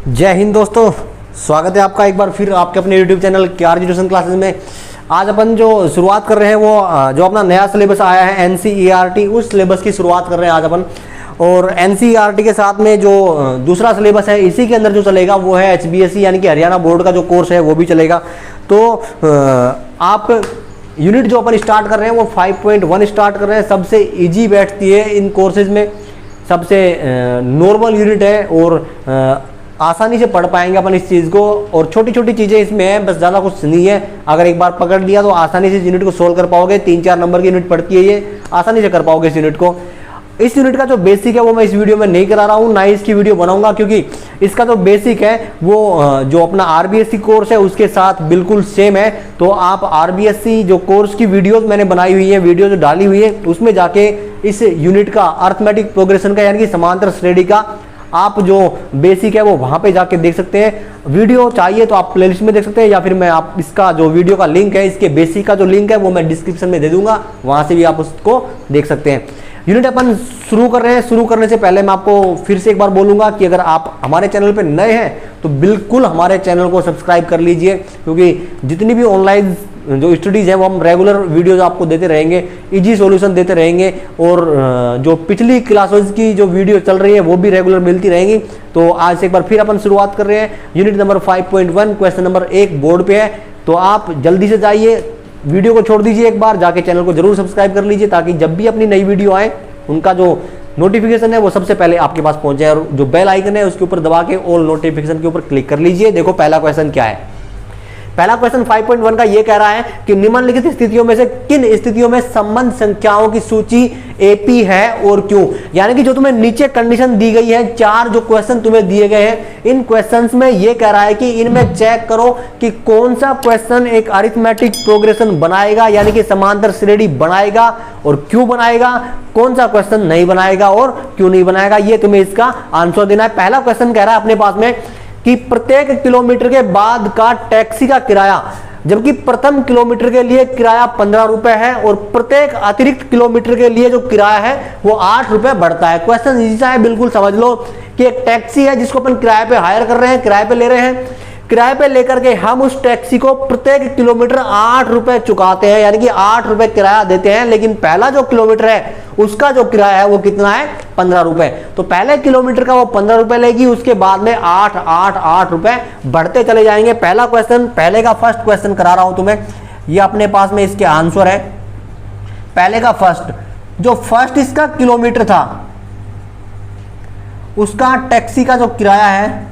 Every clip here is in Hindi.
जय हिंद दोस्तों, स्वागत है आपका एक बार फिर आपके अपने YouTube channel KR education classes में। आज अपन जो शुरुआत कर रहे हैं वो जो अपना नया सिलेबस आया है NCERT, उस सिलेबस की शुरुआत कर रहे हैं आज अपन। और NCERT के साथ में जो दूसरा सिलेबस है इसी के अंदर जो चलेगा वो है HBSE यानी कि हरियाणा बोर्ड का जो कोर्स है वो भी चलेगा। तो आप यूनिट जो अपन स्टार्ट कर रहे हैं वो 5.1 स्टार्ट कर रहे हैं। सबसे ईजी बैठती है इन कोर्सेज में, सबसे नॉर्मल यूनिट है और आसानी से पढ़ पाएंगे अपन इस चीज़ को। और छोटी छोटी चीज़ें इसमें हैं, बस ज़्यादा कुछ नहीं है। अगर एक बार पकड़ लिया तो आसानी से इस यूनिट को सोल्व कर पाओगे। 3-4 नंबर की यूनिट पढ़ती है ये, आसानी से कर पाओगे इस यूनिट को। इस यूनिट का जो बेसिक है वो मैं इस वीडियो में नहीं करा रहा हूँ, ना ही इसकी वीडियो बनाऊंगा, क्योंकि इसका जो बेसिक है वो जो अपना RBSE कोर्स है उसके साथ बिल्कुल सेम है। तो आप RBSE जो कोर्स की वीडियोस मैंने बनाई हुई है, वीडियो जो डाली हुई है, उसमें जाके इस यूनिट का अर्थमेटिक प्रोग्रेशन का यानी कि समांतर श्रेणी का आप जो बेसिक है वो वहां पे जाके देख सकते हैं। वीडियो चाहिए तो आप प्लेलिस्ट में देख सकते हैं, या फिर मैं आप इसका जो वीडियो का लिंक है, इसके बेसिक का जो लिंक है वो मैं डिस्क्रिप्शन में दे दूंगा, वहां से भी आप उसको देख सकते हैं। यूनिट अपन शुरू कर रहे हैं। शुरू करने से पहले मैं आपको फिर से एक बार बोलूंगा कि अगर आप हमारे चैनल पे नए हैं तो बिल्कुल हमारे चैनल को सब्सक्राइब कर लीजिए, क्योंकि जितनी भी ऑनलाइन जो स्टडीज़ है वो हम रेगुलर वीडियोज आपको देते रहेंगे, इजी सॉल्यूशन देते रहेंगे। और जो पिछली क्लासेस की जो वीडियो चल रही है वो भी रेगुलर मिलती रहेंगी। तो आज से एक बार फिर अपन शुरुआत कर रहे हैं। Unit number 5.1 question number 1 board पे है। तो आप जल्दी से जाइए, वीडियो को छोड़ दीजिए, एक बार जाके चैनल को जरूर सब्सक्राइब कर लीजिए, ताकि जब भी अपनी नई वीडियो आए उनका जो नोटिफिकेशन है वो सबसे पहले आपके पास पहुंच जाए। और जो बेल आइकन है उसके ऊपर दबा के ऑल नोटिफिकेशन के ऊपर क्लिक कर लीजिए। देखो पहला क्वेश्चन क्या है। पहला क्वेश्चन 5.1 का ये कह रहा है कि निम्नलिखित स्थितियों में से किन स्थितियों में संबंध संख्याओं की सूची AP है और क्यों। यानी कि जो तुम्हें नीचे कंडीशन दी गई है, 4 जो क्वेश्चन तुम्हें दिए गए हैं, इन क्वेश्चंस में ये कह रहा है कि इनमें चेक करो कि कौन सा क्वेश्चन एक अरिथमेटिक प्रोग्रेशन बनाएगा यानी कि समांतर श्रेणी बनाएगा और क्यों बनाएगा, कौन सा क्वेश्चन नहीं बनाएगा और क्यों नहीं बनाएगा। ये तुम्हें इसका आंसर देना है। पहला क्वेश्चन कह रहा है अपने पास में कि प्रत्येक किलोमीटर के बाद का टैक्सी का किराया, जबकि प्रथम किलोमीटर के लिए किराया 15 रुपए है और प्रत्येक अतिरिक्त किलोमीटर के लिए जो किराया है वो 8 रुपए बढ़ता है। क्वेश्चन इजी सा है, बिल्कुल समझ लो कि एक टैक्सी है जिसको अपन किराए पे हायर कर रहे हैं, किराए पे ले रहे हैं। किराए पे लेकर के हम उस टैक्सी को प्रत्येक किलोमीटर 8 रुपए चुकाते हैं, यानी कि 8 रुपए किराया देते हैं। लेकिन पहला जो किलोमीटर है उसका जो किराया है वो कितना है, 15 रुपए। तो पहले किलोमीटर का वो 15 रुपए लेगी, उसके बाद में 8 रुपए बढ़ते चले जाएंगे। पहला क्वेश्चन, पहले का फर्स्ट क्वेश्चन करा रहा हूं तुम्हें, ये अपने पास में इसके आंसर है। पहले का फर्स्ट, जो फर्स्ट इसका किलोमीटर था उसका टैक्सी का जो किराया है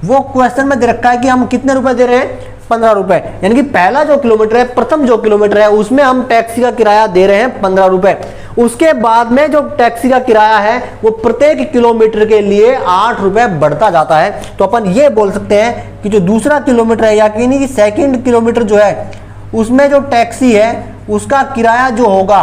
वो क्वेश्चन में दे रखा है कि हम कितने रुपए दे रहे हैं, 15 रुपए। यानी कि पहला जो किलोमीटर है, प्रथम जो किलोमीटर है, उसमें हम टैक्सी का किराया दे रहे हैं 15 रुपए। उसके बाद में जो टैक्सी का किराया है वो प्रत्येक किलोमीटर के लिए 8 रुपए बढ़ता जाता है। तो अपन ये बोल सकते हैं कि जो दूसरा किलोमीटर है, यानी कि सेकंड किलोमीटर जो है, उसमें जो टैक्सी है उसका किराया जो होगा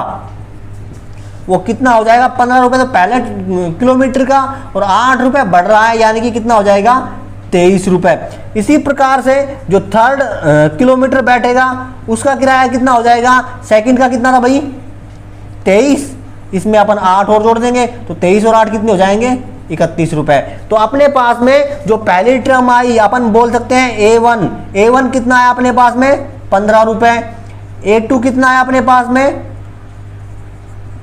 वो कितना हो जाएगा, 15 रुपए। तो पहले किलोमीटर का और 8 रुपए बढ़ रहा है, यानी कि कितना हो जाएगा, 23 रुपए। इसी प्रकार से जो थर्ड किलोमीटर बैठेगा उसका किराया कितना हो जाएगा, सेकंड का कितना था भाई, 23, इसमें अपन 8 और जोड़ देंगे तो 23 और 8 कितने हो जाएंगे, 31 रुपए। तो अपने पास में जो पहली टर्म आई अपन बोल सकते हैं A1 कितना है अपने पास में, 15 रुपए। A2 कितना है अपने पास में,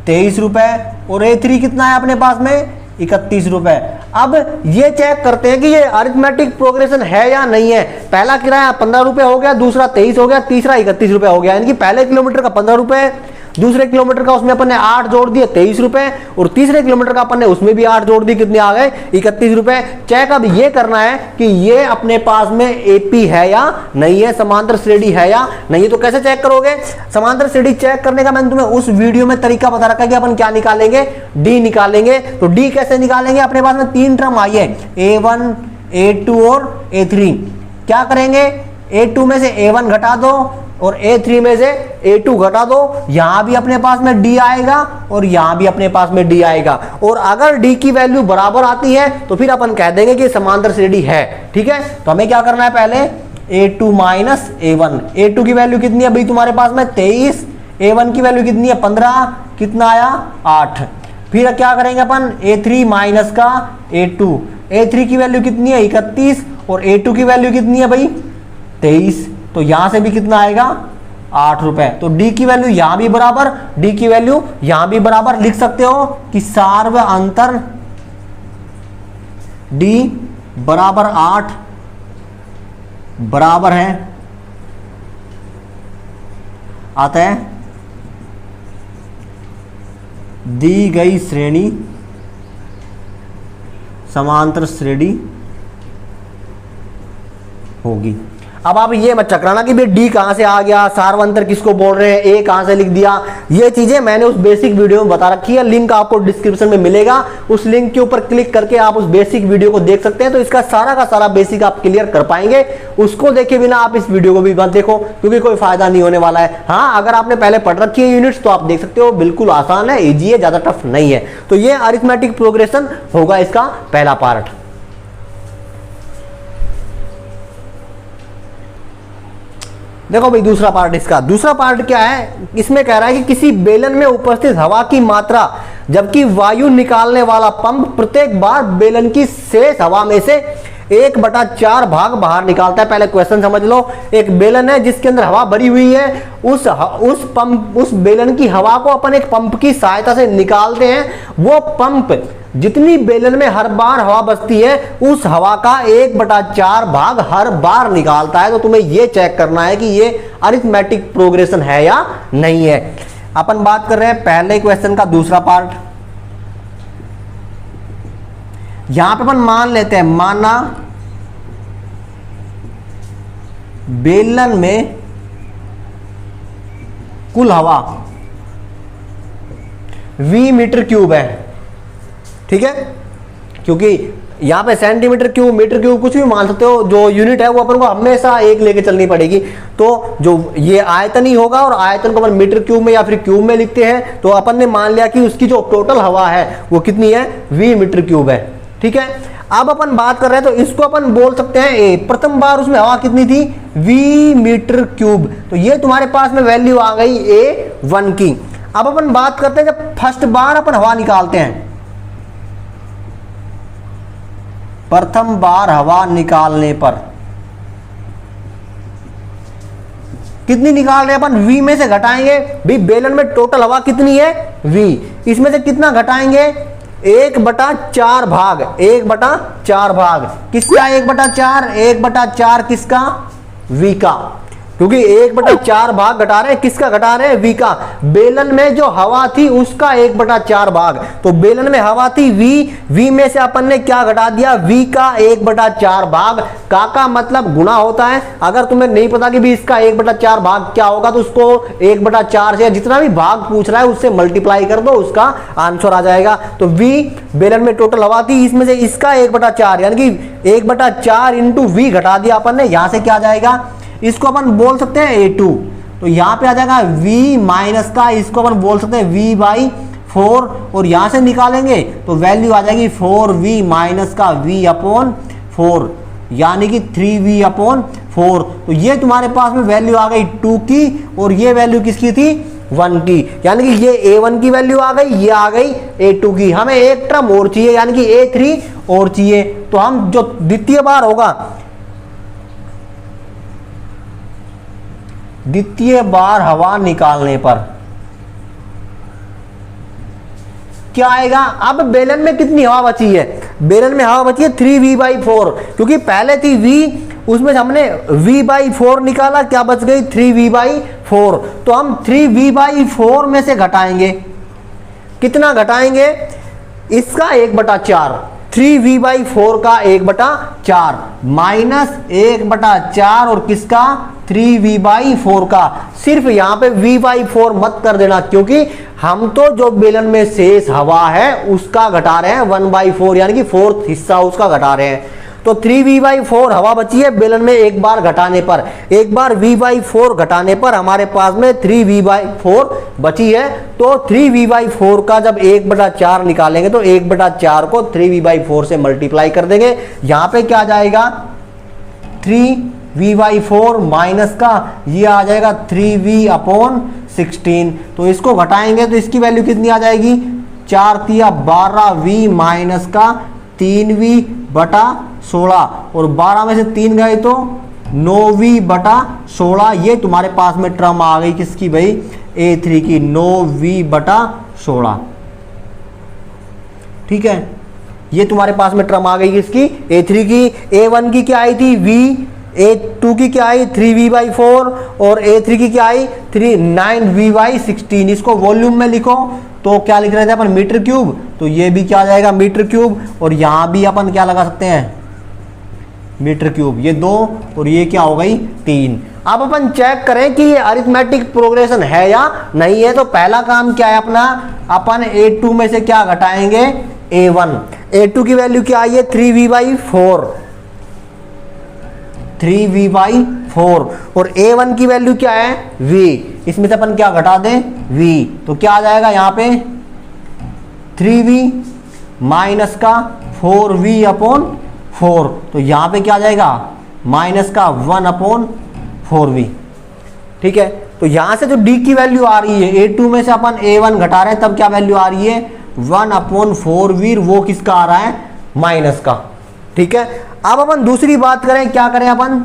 23 रुपए। और A3 कितना है अपने पास में, 31 रुपए। अब ये चेक करते हैं कि ये अरिथमेटिक प्रोग्रेशन है या नहीं है। पहला किराया 15 रुपए हो गया, दूसरा 23 हो गया, तीसरा 31 रुपए हो गया। यानी कि पहले किलोमीटर का 15 रुपए, दूसरे किलोमीटर का उसमें अपन ने 8 जोड़ दिए, 23 रुपए, और तीसरे किलोमीटर का अपन ने उसमें भी 8 जोड़ दिए, कितने आ गए, 31 रुपए। चेक अब ये करना है कि ये अपने पास में AP है या नहीं है, समांतर श्रेणी है या नहीं है। तो कैसे चेक करोगे समांतर श्रेणी चेक करने का? मैंने तुम्हें उस वीडियो में तरीका बता रखा है कि अपन क्या निकालेंगे, D निकालेंगे। तो D कैसे निकालेंगे, अपने पास में 3 टर्म आई है, A1, A2 और A3। क्या करेंगे, A2 में से A1 घटा दो और A3 में से A2 घटा दो। यहां भी अपने पास में D आएगा और यहां भी अपने पास में D आएगा। और अगर D की वैल्यू बराबर आती है तो फिर अपन कह देंगे कि समांतर श्रेणी है। ठीक है, तो हमें क्या करना है, पहले A2 माइनस A1। A2 की वैल्यू कितनी है भाई तुम्हारे पास में, 23। A1 की वैल्यू कितनी है, 15, कितना आया, 8। फिर क्या करेंगे अपन, A3 माइनस का A2, A3 की वैल्यू कितनी है 31 और A2 की वैल्यू कितनी है भाई 23, तो यहां से भी कितना आएगा 8 रुपए। तो D की वैल्यू यहां भी बराबर, D की वैल्यू यहां भी बराबर, लिख सकते हो कि सार्व अंतर D बराबर 8 बराबर है, आता है दी गई श्रेणी समांतर श्रेणी होगी। अब आप ये मत चकराना कि भाई डी कहां से आ गया, सार्वंतर किसको बोल रहे हैं, ए कहां से लिख दिया। ये चीजें मैंने उस बेसिक वीडियो में बता रखी है, लिंक आपको डिस्क्रिप्शन में मिलेगा, उस लिंक के ऊपर क्लिक करके आप उस बेसिक वीडियो को देख सकते हैं। तो इसका सारा का सारा बेसिक आप क्लियर कर पाएंगे। उसको देखे बिना आप इस वीडियो को भी मत देखो, क्योंकि कोई फायदा नहीं होने वाला है। हाँ, अगर आपने पहले पढ़ रखी है यूनिट्स तो आप देख सकते हो, बिल्कुल आसान है, ईजी है, ज्यादा टफ नहीं है। तो ये अरिथमेटिक प्रोग्रेशन होगा इसका पहला पार्ट। देखो भाई दूसरा पार्ट, इसका दूसरा पार्ट क्या है, इसमें कह रहा है कि किसी बेलन में उपस्थित हवा की मात्रा जबकि वायु निकालने वाला पंप प्रत्येक बार बेलन की शेष हवा में से 1/4 भाग बाहर निकालता है। पहले क्वेश्चन समझ लो, एक बेलन है जिसके अंदर हवा भरी हुई है, उस बेलन की हवा को अपन एक पंप की सहायता से निकालते हैं। वो पंप जितनी बेलन में हर बार हवा बचती है उस हवा का 1/4 भाग हर बार निकालता है। तो तुम्हें यह चेक करना है कि ये अरिथमेटिक प्रोग्रेशन है या नहीं है। अपन बात कर रहे हैं पहले क्वेश्चन का दूसरा पार्ट। यहां पे अपन मान लेते हैं, माना बेलन में कुल हवा V मीटर क्यूब है, ठीक है, क्योंकि यहां पे सेंटीमीटर क्यूब, मीटर क्यूब कुछ भी मान सकते हो, जो यूनिट है वो अपन को हमेशा एक लेके चलनी पड़ेगी। तो जो ये आयतन ही होगा और आयतन को अपन मीटर क्यूब में या फिर क्यूब में लिखते हैं। तो अपन ने मान लिया कि उसकी जो टोटल हवा है वो कितनी है, V मीटर क्यूब है, ठीक है। अब अपन बात कर रहे हैं तो इसको अपन बोल सकते हैं A। प्रथम बार उसमें हवा कितनी थी, V मीटर क्यूब, तो ये तुम्हारे पास में वैल्यू आ गई A1 की। अब अपन बात करते हैं जब फर्स्ट बार अपन हवा निकालते हैं, प्रथम बार हवा निकालने पर कितनी निकाल रहे हैं अपन, V में से घटाएंगे। भाई बेलन में टोटल हवा कितनी है V, इसमें से कितना घटाएंगे 1/4 भाग, 1/4 भाग किसका, 1/4, 1/4 किसका, V का, क्योंकि 1/4 भाग घटा रहे हैं, किसका घटा रहे हैं, V का। बेलन में जो हवा थी उसका 1/4 भाग, तो बेलन में हवा थी V में से अपन ने क्या घटा दिया, V का 1/4 भाग। का मतलब गुणा होता है। अगर तुम्हें नहीं पता कि भी इसका 1/4 भाग क्या होगा तो उसको 1/4 से जितना भी भाग पूछ रहा है उससे मल्टीप्लाई कर दो, उसका आंसर आ जाएगा। तो V बेलन में टोटल हवा थी, इसमें से इसका 1/4 यानी कि 1/4 इंटू V घटा दिया अपन ने, यहां से क्या आ जाएगा, इसको अपन बोल सकते हैं A2। तो यहां पे आ जाएगा V माइनस का, इसको अपन बोल सकते हैं V/4 और यहां से निकालेंगे तो वैल्यू आ जाएगी 4V माइनस का V/4 यानी कि 3V/4। तो ये तुम्हारे पास में वैल्यू आ गई 2 की और ये वैल्यू किसकी थी, 1 की, यानी कि ये A1 की वैल्यू आ गई, ये आ गई A2 की। हमें एक टर्म और चाहिए यानी कि A3 और चाहिए। तो हम जो द्वितीय बार होगा, द्वितीय बार हवा निकालने पर क्या आएगा। अब बेलन में कितनी हवा बची है, बेलन में हवा बची है 3V/4, क्योंकि पहले थी V, उसमें हमने V/4 निकाला, क्या बच गई 3V/4। तो हम 3V/4 में से घटाएंगे, कितना घटाएंगे, इसका 1/4, 3V/4 का 1/4 माइनस 1/4 और किसका 3V/4 का। सिर्फ यहां पे V/4 मत कर देना, क्योंकि हम तो जो बेलन में शेष हवा है उसका घटा रहे हैं 1/4 यानी कि 4th हिस्सा उसका घटा रहे हैं। तो 3V/4 हवा बची है बेलन में एक बार घटाने पर, एक बार V/4 घटाने पर हमारे पास में 3V/4 बची है। तो 3V/4 का जब 1/4 निकालेंगे तो 1/4 को 3V/4 से मल्टीप्लाई कर देंगे। यहां पे क्या आ जाएगा 3V/4 माइनस का ये आ जाएगा 3V/16। तो इसको घटाएंगे तो इसकी वैल्यू कितनी आ जाएगी 4 तिया 12v माइनस का 3v बटा 16 और 12 में से 3 गए तो 9v बटा 16। ये तुम्हारे पास में टर्म आ गई किसकी भाई, A3 की, 9v बटा 16। ठीक है, ये तुम्हारे पास में टर्म आ गई किसकी, A3 की। A1 की क्या आई थी v, A2 की क्या आई 3v/4 और A3 की क्या आई 9v/16। इसको वॉल्यूम में लिखो तो क्या लिख रहे थे अपन, मीटर क्यूब, तो ये भी क्या आ जाएगा मीटर क्यूब, और यहां भी अपन क्या लगा सकते हैं मीटर क्यूब। ये 2 और ये क्या हो गई 3। अब अपन चेक करें कि ये अरिथमेटिक प्रोग्रेशन है या नहीं है। तो पहला काम क्या है अपना, अपन A2 में से क्या घटाएंगे A1। A2 की वैल्यू क्या आई है 3v/4, 3v/4 और A1 की वैल्यू क्या है v। इसमें से अपन क्या घटा दें v, तो क्या आ जाएगा यहाँ पे 3v माइनस का 4v/4, तो यहाँ पे क्या आ जाएगा माइनस का 1/4v। ठीक है, तो यहाँ से जो d की वैल्यू आ रही है A2 में से अपन A1 घटा रहे हैं, तब क्या वैल्यू आ रही है 1/4v, वो किसका आ रहा है माइनस का। ठीक है, अब अपन दूसरी बात करें, क्या करें अपन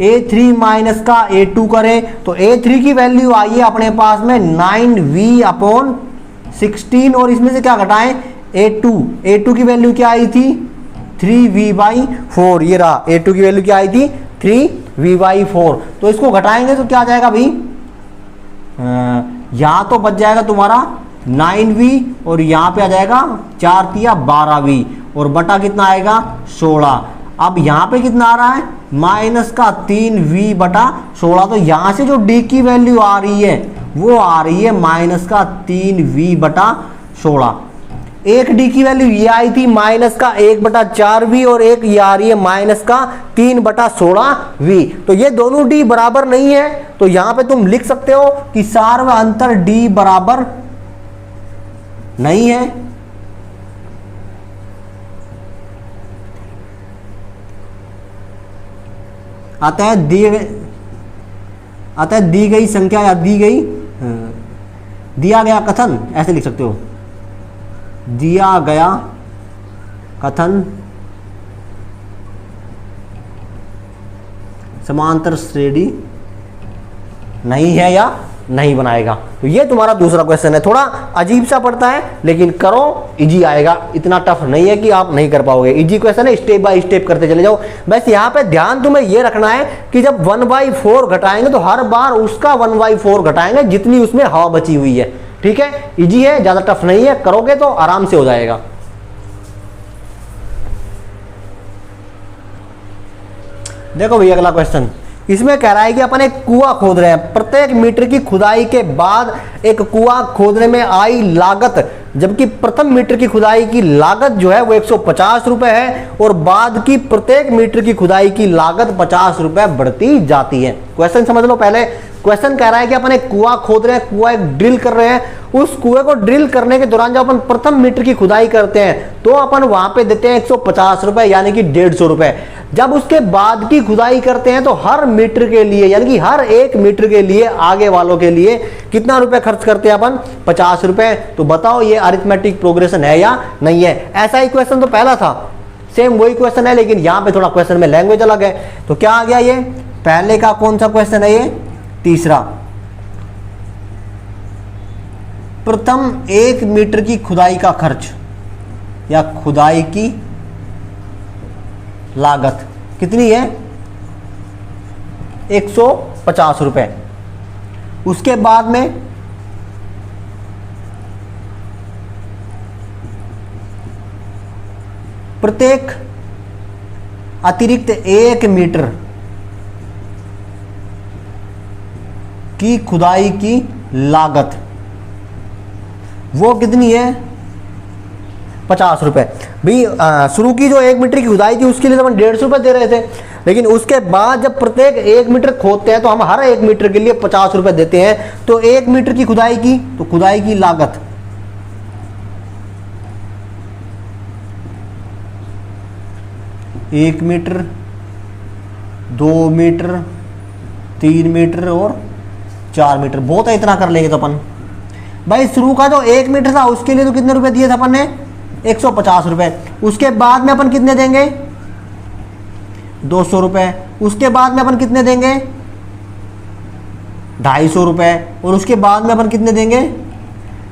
A3 माइनस का A2 करें, तो A3 की वैल्यू आई है अपने पास में 9v/16 और इसमें से क्या घटाएं A2 की वैल्यू क्या आई थी 3v/4। ये रहा A2 की वैल्यू क्या आई थी 3v/4, तो इसको घटाएंगे तो क्या आ जाएगा भाई, यहां तो बच जाएगा तुम्हारा 9v और यहां पे आ जाएगा 4 तिया 12v और बटा कितना आएगा 16। अब यहां पे कितना आ रहा है माइनस का 3v/16, तो यहां से जो d की वैल्यू आ रही है वो आ रही है माइनस का 3v/16। एक d की वैल्यू ये आई थी माइनस का 1/4v और एक ये आ रही है माइनस का 3/16v। तो ये दोनों d बराबर नहीं है, तो यहां पे तुम लिख सकते हो कि सार्व अंतर d बराबर नहीं है। अतः दी गई संख्या या दिया गया कथन, ऐसे लिख सकते हो, दिया गया कथन समांतर श्रेणी नहीं है या नहीं बनाएगा। तो ये तुम्हारा दूसरा क्वेश्चन है, थोड़ा अजीब सा पड़ता है लेकिन करो इजी आएगा, इतना टफ नहीं है कि आप नहीं कर पाओगे। इजी क्वेश्चन है, स्टेप बाय स्टेप करते चले जाओ। बस यहाँ पे ध्यान तुम्हें ये रखना है कि जब 1/4 घटाएंगे तो हर बार उसका 1/4 घटाएंगे जितनी उसमें हवा बची हुई है। ठीक है, इजी है, ज्यादा टफ नहीं है, करोगे तो आराम से हो जाएगा। देखो भैया अगला क्वेश्चन, इसमें कह रहा है कि अपन एक कुआं खोद रहे हैं, प्रत्येक मीटर की खुदाई के बाद एक कुआं खोदने में आई लागत, जबकि प्रथम मीटर की खुदाई की लागत जो है वो 150 रुपए है और बाद की प्रत्येक मीटर की खुदाई की लागत 50 रुपए बढ़ती जाती है। क्वेश्चन समझ लो पहले। क्वेश्चन कह रहा है कि अपन एक कुआं खोद रहे हैं, कुआं एक ड्रिल कर रहे हैं, उस कुएं को ड्रिल करने के दौरान जब अपन प्रथम मीटर की खुदाई करते हैं तो अपन वहां पे देते हैं 150 रुपए यानी कि 150 रुपए। जब उसके बाद की खुदाई करते हैं तो हर मीटर के लिए यानी कि हर 1 मीटर के लिए आगे वालों के लिए कितना रुपए खर्च करते हैं अपन 50 रुपए। तो बताओ ये अरिथमेटिक प्रोग्रेशन है या नहीं है। ऐसा ही क्वेश्चन तो पहला था, सेम वही क्वेश्चन है, लेकिन यहां पे थोड़ा क्वेश्चन में लैंग्वेज अलग है। तो क्या आ गया, ये पहले का कौन सा क्वेश्चन है, ये तीसरा। प्रथम 1 मीटर की खुदाई का खर्च या खुदाई की लागत कितनी है 150 रुपए। उसके बाद में प्रत्येक अतिरिक्त 1 मीटर की खुदाई की लागत वो कितनी है 50 रुपए। भाई शुरू की जो 1 मीटर की खुदाई थी उसके लिए तो हम 150 रुपए दे रहे थे, लेकिन उसके बाद जब प्रत्येक 1 मीटर खोदते हैं तो हम हर 1 मीटर के लिए 50 रुपए देते हैं। तो 1 मीटर की खुदाई की, तो खुदाई की लागत 1 मीटर, 2 मीटर, 3 मीटर और 4 मीटर, बहुत है, इतना कर लेंगे तो अपन। भाई शुरू का जो 1 मीटर था उसके लिए तो कितने रुपए दिए थे अपन ने, 150 रुपए। उसके बाद में अपन कितने देंगे, 200 रुपए। उसके बाद में अपन कितने देंगे, 250 रुपए। और उसके बाद में अपन कितने देंगे,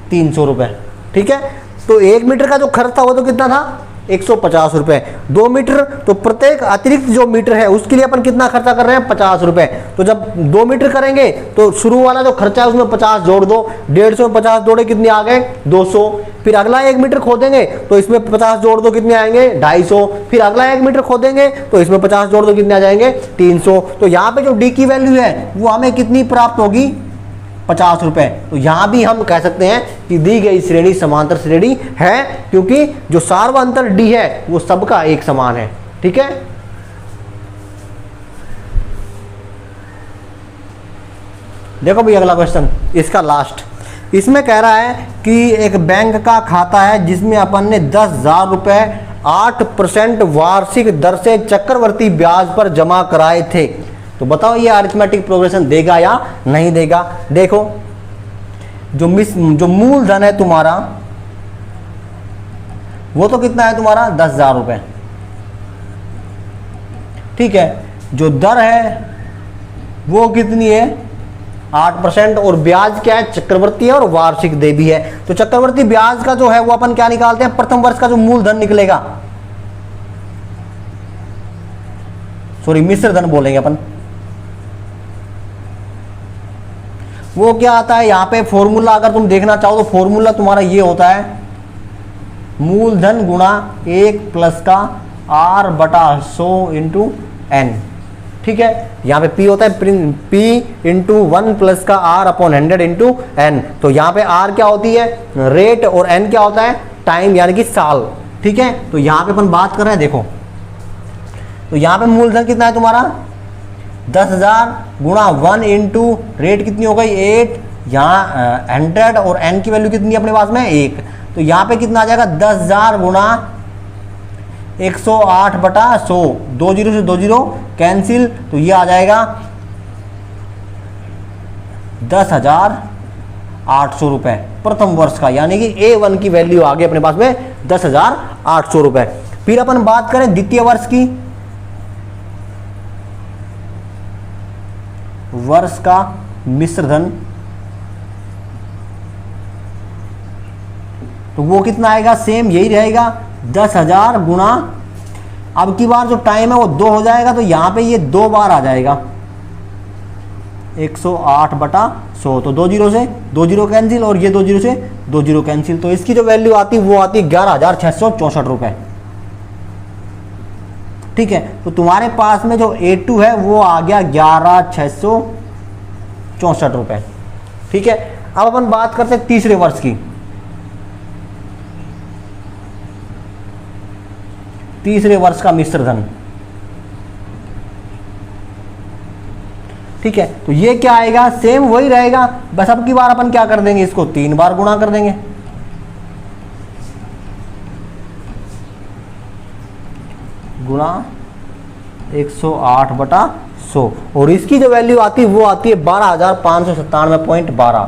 300 रुपए। ठीक है, तो 1 मीटर का जो खर्च था वो तो कितना था, 150 रुपए। 2 मीटर, तो प्रत्येक अतिरिक्त जो मीटर है उसके लिए अपन कितना खर्चा कर रहे हैं, 50 रुपए। तो जब 2 मीटर करेंगे तो शुरू वाला जो खर्चा है उसमें 50 जोड़ दो, 150 में 50 जोड़े कितने आ गए, 200। फिर अगला 1 मीटर खोदेंगे तो इसमें 50 जोड़ दो, कितने आएंगे, 250। फिर अगला 1 मीटर खोदेंगे तो इसमें 50 जोड़ दो, कितने आ जाएंगे, 300। तो यहाँ पे जो डी की वैल्यू है वो हमें कितनी प्राप्त होगी, 50 रुपए। तो यहां भी हम कह सकते हैं कि दी गई श्रेणी समांतर श्रेणी है, क्योंकि जो सार्वअंतर डी है वो सबका एक समान है। ठीक है, देखो भाई अगला क्वेश्चन, इसका लास्ट। इसमें कह रहा है कि एक बैंक का खाता है जिसमें अपन ने 10,000 रुपए 8% वार्षिक दर से चक्रवर्ती ब्याज पर जमा कराए थे। तो बताओ ये अरिथमेटिक प्रोग्रेशन देगा या नहीं देगा। देखो जो मूलधन है तुम्हारा वो तो कितना है तुम्हारा, 10,000 रुपए। ठीक है, जो दर है वो कितनी है, 8%। और ब्याज क्या है, चक्रवर्ती है और वार्षिक दे भी है। तो चक्रवर्ती ब्याज का जो है वो अपन क्या निकालते हैं, प्रथम वर्ष का जो मूलधन निकलेगा, सॉरी मिश्र धन बोलेंगे अपन, वो क्या आता है। यहां पे फॉर्मूला अगर तुम देखना चाहो तो फॉर्मूला तुम्हारा ये होता है, मूलधन गुणा 1 प्लस का r बटा 100 इंटू एन। ठीक है, यहाँ पे p होता है p इंटू 1 प्लस का r अपॉन 100 इंटू एन। तो यहाँ पे r क्या होती है, रेट, और n क्या होता है, टाइम यानी कि साल। ठीक है, तो यहाँ पे अपन बात कर रहे हैं, देखो तो यहाँ पे मूलधन कितना है तुम्हारा, 10,000 गुणा 1 इंटू रेट कितनी हो गई 8, यहाँ 100, और n की वैल्यू कितनी है अपने पास में 1। तो यहाँ पे कितना आ जाएगा, 10,000 गुणा 108 बटा 100, 2 जीरो से 2 जीरो कैंसिल, तो ये आ जाएगा 10,800 रुपए प्रथम वर्ष का, यानी कि A1 की वैल्यू आ गई अपने पास में 10,800 रुपए। फिर अपन बात करें द्वितीय वर्ष की, वर्ष का मिश्रधन, तो वो कितना आएगा, सेम यही रहेगा, 10,000 गुणा, अब की बार जो टाइम है वो 2 हो जाएगा, तो यहां पे ये 2 बार आ जाएगा, 108 बटा 100। तो 2 जीरो से 2 जीरो कैंसिल, और ये 2 जीरो से 2 जीरो कैंसिल। तो इसकी जो वैल्यू आती वो आती 11,664 रुपए। ठीक है, तो तुम्हारे पास में जो A2 है वो आ गया 11,664 रुपए। ठीक है, अब अपन बात करते हैं तीसरे वर्ष की। तीसरे वर्ष का मिश्रधन, ठीक है, तो ये क्या आएगा, सेम वही रहेगा, बस अब की बार अपन क्या कर देंगे, इसको 3 बार गुणा कर देंगे, गुणा 108 बटा 100, और इसकी जो वैल्यू आती है वो आती है 12,597.12,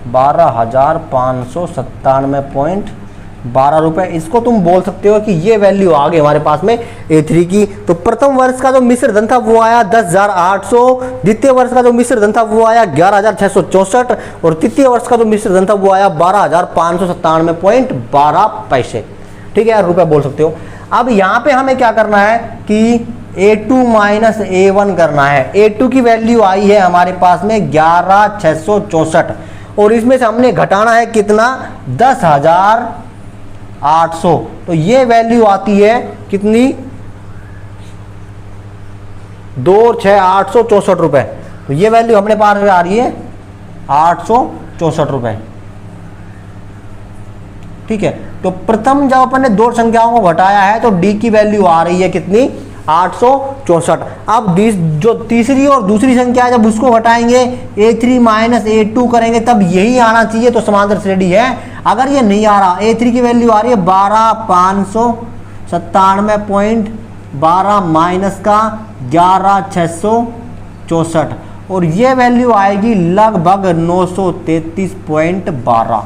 12,597.12 रुपए। इसको तुम बोल सकते हो कि ये वैल्यू आ गई हमारे पास में A3 की। तो प्रथम वर्ष का जो मिश्रधन था वो आया 10,800, द्वितीय वर्ष का जो मिश्रधन था वो आया 11,664, और तृतीय वर्ष का जो मिश्रधन था वो आया 12,597.12 पैसे। ठीक है यार, रुपए बोल सकते हो। अब यहाँ पे हमें क्या करना है कि A2 माइनस A1 करना है। A2 की वैल्यू आई है हमारे पास में 11,664, और इसमें से हमने घटाना है कितना, 10,800। तो ये वैल्यू आती है कितनी, 2,664 रुपए। तो ये वैल्यू अपने पास आ रही है 864 रुपए। ठीक है, तो प्रथम जब अपन ने दो संख्याओं को घटाया है तो डी की वैल्यू आ रही है कितनी, 864। अब जो तीसरी और दूसरी संख्या है जब उसको घटाएंगे A3 माइनस A2 करेंगे तब यही आना चाहिए, तो समांतर श्रेणी है। अगर ये नहीं आ रहा, A3 की वैल्यू आ रही है 12,597.12 माइनस का 11,664, और ये वैल्यू आएगी लगभग 933.12।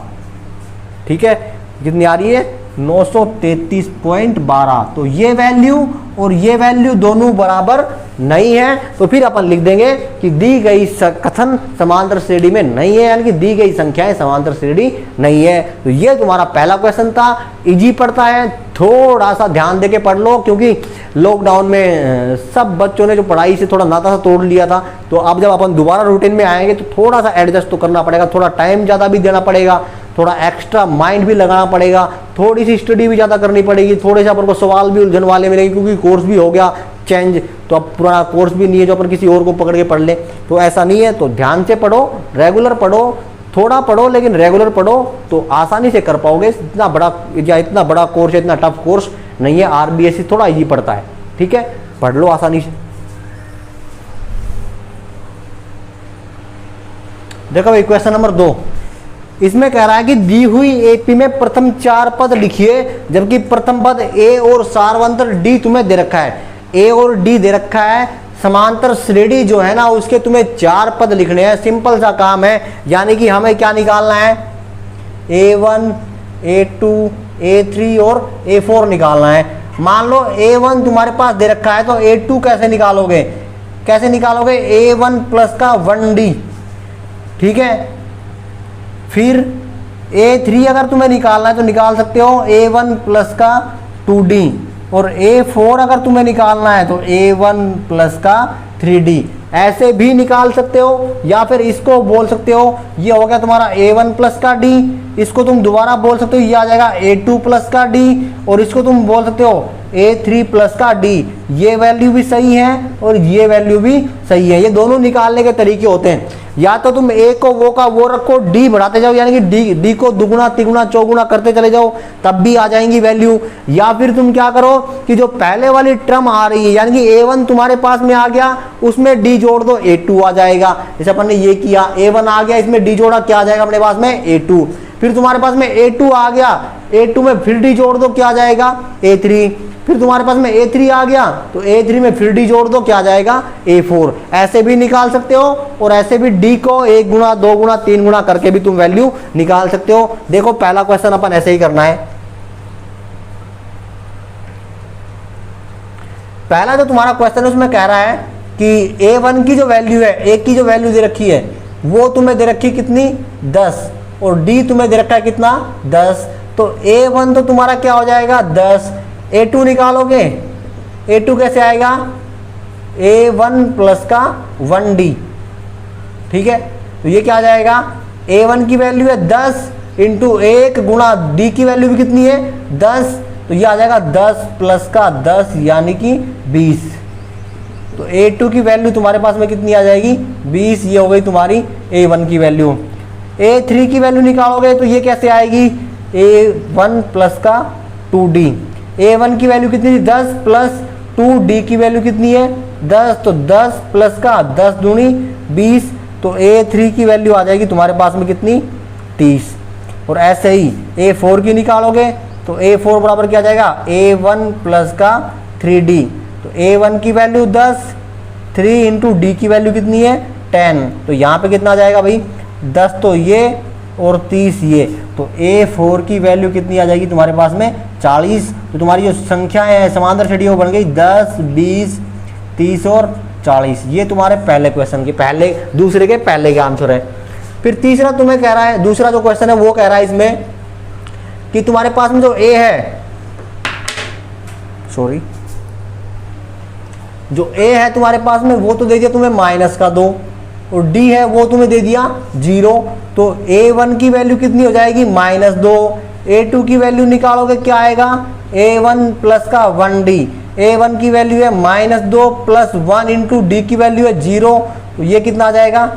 ठीक है, कितनी आ रही है? 933.12। तो ये वैल्यू और ये वैल्यू दोनों बराबर नहीं है, तो फिर अपन लिख देंगे कि दी गई कथन समांतर श्रेणी में नहीं है, यानी कि दी गई संख्याएं समांतर श्रेणी नहीं है। तो ये तुम्हारा पहला क्वेश्चन था, इजी पड़ता है, थोड़ा सा ध्यान देके पढ़ लो, क्योंकि लॉकडाउन में सब बच्चों ने जो पढ़ाई से थोड़ा नाता सा तोड़ लिया था, तो अब जब अपन दोबारा रूटीन में आएंगे तो थोड़ा सा एडजस्ट तो करना पड़ेगा, थोड़ा टाइम ज़्यादा भी देना पड़ेगा, थोड़ा एक्स्ट्रा माइंड भी लगाना पड़ेगा, थोड़ी सी स्टडी भी ज़्यादा करनी पड़ेगी, थोड़े से अपन को सवाल भी उलझन वाले मिलेंगे, क्योंकि कोर्स भी हो गया चेंज, तो अब पुराना कोर्स भी नहीं है जो अपन किसी और को पकड़ के पढ़ ले, तो ऐसा नहीं है। तो ध्यान से पढ़ो, रेगुलर पढ़ो, थोड़ा पढ़ो लेकिन रेगुलर पढ़ो, तो आसानी से कर पाओगे। इतना बड़ा कोर्स है, इतना टफ कोर्स नहीं है, आरबीएससी थोड़ा इजी पड़ता है। ठीक है, पढ़ लो आसानी से। देखो भाई क्वेश्चन नंबर 2, इसमें कह रहा है कि दी हुई एपी में प्रथम 4 पद लिखिए, जबकि प्रथम पद ए और सारवंतर डी तुम्हें दे रखा है। ए और डी दे रखा है, समांतर श्रेणी जो है ना उसके तुम्हें 4 पद लिखने हैं। सिंपल सा काम है, यानी कि हमें क्या निकालना है? A1, A2, A3 और A4 निकालना है। मान लो A1 तुम्हारे पास दे रखा है, तो A2 कैसे निकालोगे? A1 प्लस का 1D। ठीक है, फिर A3 अगर तुम्हें निकालना है तो निकाल सकते हो A1 प्लस का 2D, और A4 अगर तुम्हें निकालना है तो A1 प्लस का 3D। ऐसे भी निकाल सकते हो, या फिर इसको बोल सकते हो, ये हो गया तुम्हारा A1 प्लस का D, इसको तुम दोबारा बोल सकते हो, ये आ जाएगा A2 प्लस का D, और इसको तुम बोल सकते हो A3 प्लस का D। ये वैल्यू भी सही है और ये वैल्यू भी सही है। ये दोनों निकालने के तरीके होते हैं, या तो तुम A को वो का वो रखो, D बढ़ाते जाओ, यानी कि D को दुगुना तिगुना चौगुना करते चले जाओ, तब भी आ जाएंगी वैल्यू। या फिर तुम क्या करो कि जो पहले वाली टर्म आ रही है, यानी कि A1 तुम्हारे पास में आ गया, उसमें D जोड़ दो, A2 आ जाएगा। जैसे अपन ने ये किया, A1 आ गया, इसमें D जोड़ा, क्या आ जाएगा अपने पास में? A2। फिर तुम्हारे पास में A2 आ गया, A2 में फिर D जोड़ दो, क्या आ जाएगा? A3। फिर तुम्हारे पास में A3 आ गया, तो A3 में फिर D जोड़ दो, क्या आ जाएगा? A4। ऐसे भी निकाल सकते हो, और ऐसे भी D को 1 गुना 2 गुना 3 गुना करके भी तुम वैल्यू निकाल सकते हो। देखो पहला क्वेश्चन अपन ऐसे ही करना है। पहला जो तुम्हारा क्वेश्चन है उसमें कह रहा है कि A1 की जो वैल्यू है, A की जो वैल्यू दे रखी है वो तुम्हें दे रखी कितनी? 10, और D तुम्हें दे रखा है कितना? 10। तो A1 तो तुम्हारा क्या हो जाएगा? 10। A2 निकालोगे, A2 कैसे आएगा? A1 प्लस का 1D। ठीक है, तो ये क्या आ जाएगा? A1 की वैल्यू है 10 इंटू 1 गुणा D की वैल्यू भी कितनी है? 10, तो ये आ जाएगा 10 प्लस का 10 यानी कि 20। तो A2 की वैल्यू तुम्हारे पास में कितनी आ जाएगी? 20। ये हो गई तुम्हारी A1 की वैल्यू। A3 की वैल्यू निकालोगे तो ये कैसे आएगी? A1 प्लस का 2D। A1 की वैल्यू कितनी थी? 10 प्लस 2D की वैल्यू कितनी है? 10, तो 10 प्लस का 10 दूनी 20, तो A3 की वैल्यू आ जाएगी तुम्हारे पास में कितनी? 30। और ऐसे ही A4 की निकालोगे तो A4 बराबर क्या आ जाएगा? A1 प्लस का 3D। तो A1 की वैल्यू 10, 3 इंटू D की वैल्यू कितनी है? 10। तो यहाँ पे कितना आ जाएगा भाई? 10 तो ये और 30 ये, तो A4 की वैल्यू कितनी आ जाएगी तुम्हारे पास में? 40। तो तुम्हारी जो संख्या है समांतर श्रेणी वो बन गई 10, 20, 30 और 40। ये तुम्हारे पहले क्वेश्चन के दूसरे के पहले का आंसर है। फिर तीसरा तुम्हें कह रहा है, दूसरा जो क्वेश्चन है वो कह रहा है इसमें कि तुम्हारे पास में जो A है, जो A है तुम्हारे पास में वो तो दे दिया तुम्हें माइनस का 2, और D है वो तुम्हें दे दिया 0। तो A1 की वैल्यू कितनी हो जाएगी? -2। A2 की वैल्यू निकालोगे, क्या आएगा? A1 प्लस का 1D। A1 की वैल्यू है -2 प्लस 1 इंटू D की वैल्यू है 0, तो ये कितना आ जाएगा?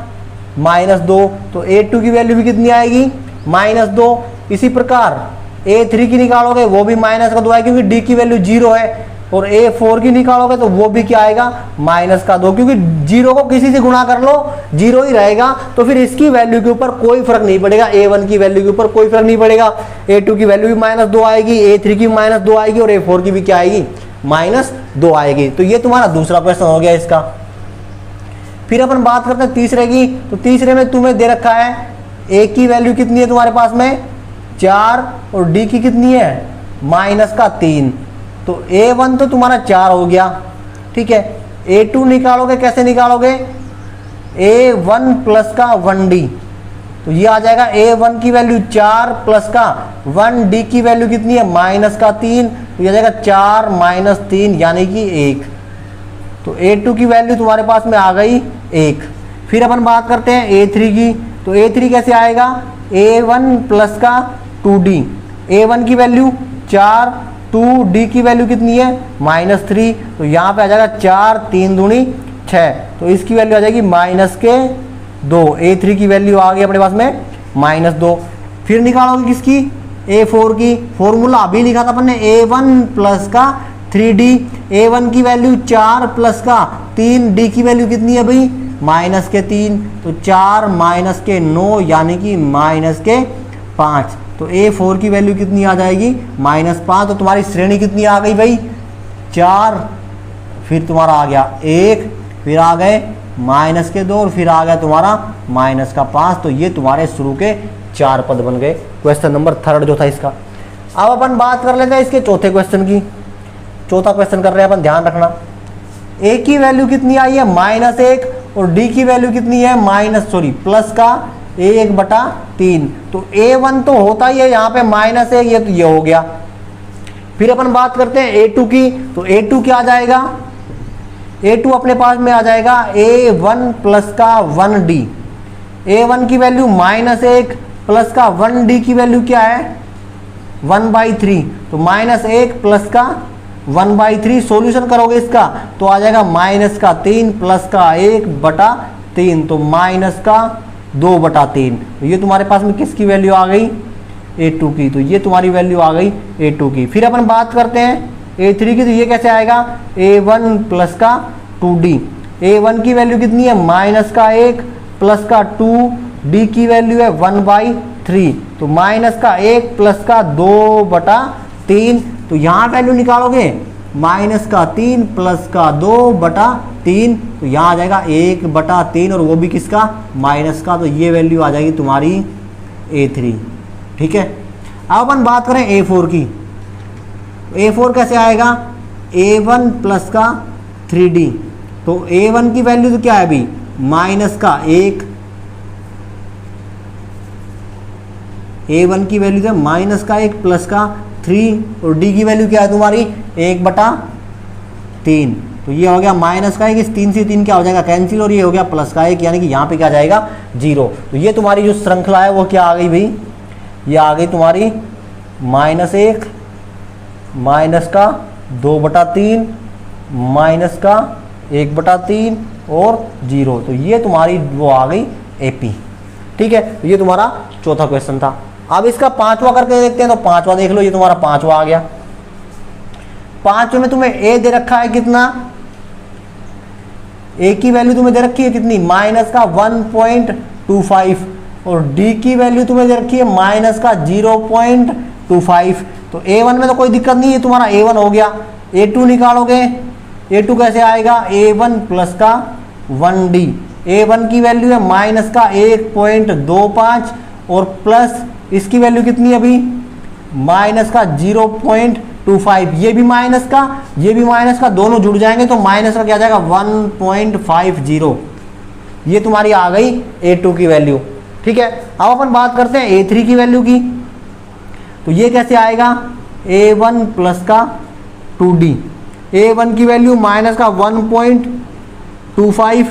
-2। तो A2 की वैल्यू भी कितनी आएगी? -2। इसी प्रकार A3 की निकालोगे वो भी -2 आएगी, क्योंकि D की वैल्यू 0 है, और A4 की निकालोगे तो वो भी क्या आएगा? -2, क्योंकि 0 को किसी से गुणा कर लो 0 ही रहेगा, तो फिर इसकी वैल्यू के ऊपर कोई फर्क नहीं पड़ेगा, A1 की वैल्यू के ऊपर कोई फर्क नहीं पड़ेगा। A2 की वैल्यू भी -2 आएगी, A3 की -2 आएगी, और A4 की भी क्या आएगी? -2 आएगी। तो ये तुम्हारा दूसरा क्वेश्चन हो गया इसका। फिर अपन बात करते हैं तीसरे की। तो तीसरे में तुम्हें दे रखा है ए की वैल्यू कितनी है तुम्हारे पास में 4 और डी की कितनी है -3। तो A1 तो तुम्हारा 4 हो गया, ठीक है। A2 निकालोगे, कैसे निकालोगे, A1 प्लस का 1D, तो ये आ जाएगा A1 की वैल्यू 4 प्लस का 1D की वैल्यू कितनी है -3, तो ये आ जाएगा 4 - 3 यानी कि 1। तो A2 की वैल्यू तुम्हारे पास में आ गई 1। फिर अपन बात करते हैं A3 की। तो A3 कैसे आएगा, A1 प्लस का 2D, A1 की वैल्यू 4, 2D की वैल्यू कितनी है -3, तो यहाँ पे आ जाएगा 4 3 दूनी 6, तो इसकी वैल्यू आ जाएगी -2। A3 की वैल्यू आ गई अपने पास में -2। फिर निकालोगे किसकी, A4 की। फॉर्मूला अभी लिखा था अपन ने A1 प्लस का 3D, A1 की वैल्यू 4 प्लस का 3D की वैल्यू कितनी है भाई -3, तो 4 - 9 यानी कि -5। तो A4 की वैल्यू कितनी आ जाएगी -5। तो तुम्हारी श्रेणी कितनी आ गई भाई 4, फिर तुम्हारा आ गया 1, फिर आ गए -2 और फिर आ गया तुम्हारा -5। तो ये तुम्हारे शुरू के 4 पद बन गए। क्वेश्चन नंबर 3 जो था इसका। अब अपन बात कर लेते हैं इसके चौथे क्वेश्चन की। चौथा क्वेश्चन कर रहे हैं अपन, ध्यान रखना। A की वैल्यू कितनी आई है -1 और D की वैल्यू कितनी है प्लस का 1/3। तो A1 तो होता ही है यहाँ पे -1, ये तो ये हो गया। फिर अपन बात करते हैं A2 की। तो A2 क्या आ जाएगा, A2 अपने पास में आ जाएगा A1 प्लस का 1D, A1 की वैल्यू -1 प्लस का 1D की वैल्यू क्या है 1/3, तो -1 प्लस का 1/3। सॉल्यूशन करोगे इसका तो आ जाएगा -3 प्लस का 1/3, तो -2/3। तो ये तुम्हारे पास में किसकी वैल्यू आ गई A2 की, तो ये तुम्हारी वैल्यू आ गई A2 की। फिर अपन बात करते हैं A3 की। तो ये कैसे आएगा, A1 प्लस का 2D, A1 की वैल्यू कितनी है -1 प्लस का 2D की वैल्यू है 1/3, तो -1 प्लस का 2/3। तो यहाँ वैल्यू निकालोगे -3 प्लस का 2/3, तो यहाँ आ जाएगा 1/3 और वो भी किसका माइनस का। तो ये वैल्यू आ जाएगी तुम्हारी A3, ठीक है। अब अपन बात करें A4 की। A4 कैसे आएगा, A1 प्लस का 3D, तो A1 की वैल्यू तो क्या है अभी -1, A1 की वैल्यू तो -1 प्लस का 3 और D की वैल्यू क्या है तुम्हारी 1/3, तो ये हो गया -1, इस 3 से 3 क्या हो जाएगा कैंसिल, और ये हो गया +1, यानी कि यहाँ पे क्या जाएगा 0। तो ये तुम्हारी जो श्रृंखला है वो क्या आ गई भाई, ये आ गई तुम्हारी -1 -2/3 -1/3 और 0। तो ये तुम्हारी वो आ गई AP, ठीक है। तो ये तुम्हारा चौथा क्वेश्चन था। अब इसका पांचवा करके देखते हैं। तो पांचवा देख लो, ये तुम्हारा पांचवा आ गया। पांचवे में तुम्हें A दे रखा है कितना, A की वैल्यू तुम्हें दे रखी है कितनी -1.25 और D की वैल्यू तुम्हें दे रखी है -0.25। तो A1 में तो कोई दिक्कत नहीं है, तुम्हारा A1 हो गया। A2 निकालोगे, A2 कैसे आएगा, A1 प्लस का 1D, A1 की वैल्यू है -1.25 और प्लस इसकी वैल्यू कितनी है अभी -0.25, ये भी माइनस का ये भी माइनस का, दोनों जुड़ जाएंगे तो माइनस का क्या जाएगा 1.50। ये तुम्हारी आ गई A2 की वैल्यू, ठीक है। अब अपन बात करते हैं A3 की वैल्यू की। तो ये कैसे आएगा, A1 प्लस का 2D, A1 की वैल्यू -1.25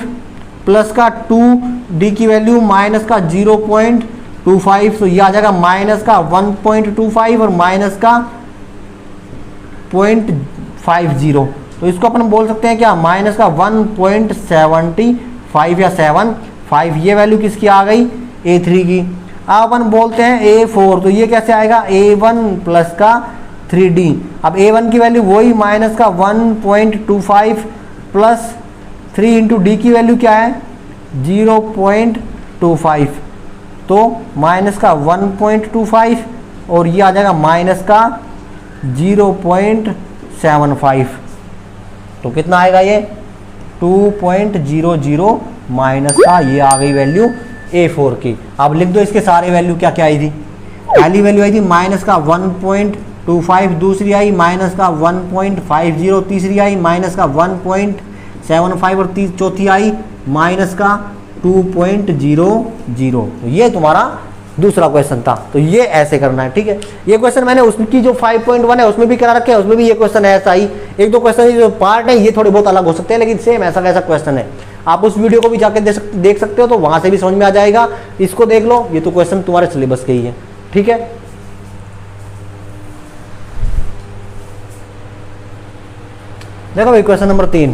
प्लस का 2D की वैल्यू -0.25, तो ये आ जाएगा -1.25 और -0.50। तो इसको अपन बोल सकते हैं क्या, -1.75 या 75। ये वैल्यू किसकी आ गई, A3 की। अब अपन बोलते हैं A4। तो ये कैसे आएगा, A1 प्लस का 3D। अब A1 की वैल्यू वही -1.25 प्लस 3 इंटू D की वैल्यू क्या है 0.25, तो -1.25 और ये आ जाएगा -0.75। तो कितना आएगा ये 2.00 माइनस का ये आ गई वैल्यू A4 की। अब लिख दो इसके सारे वैल्यू क्या क्या आई थी। पहली वैल्यू आई थी माइनस का 1.25, दूसरी आई माइनस का 1.50, तीसरी आई माइनस का 1.75 और चौथी आई माइनस का 2.00। तो ये तुम्हारा दूसरा क्वेश्चन था। तो ये ऐसे करना है, ठीक है। ये क्वेश्चन मैंने उसकी जो 5.1 है उसमें भी करा रखे हैं, उसमें भी ये क्वेश्चन ऐसा ही। एक दो क्वेश्चन जो पार्ट है ये थोड़े बहुत अलग हो सकते हैं, लेकिन सेम ऐसा कैसा क्वेश्चन है। आप उस वीडियो को भी जाके देख सकते हो, तो वहां से भी समझ में आ जाएगा। इसको देख लो, ये तो क्वेश्चन तुम्हारे सिलेबस के ही है, ठीक है। देखो भाई क्वेश्चन नंबर 3,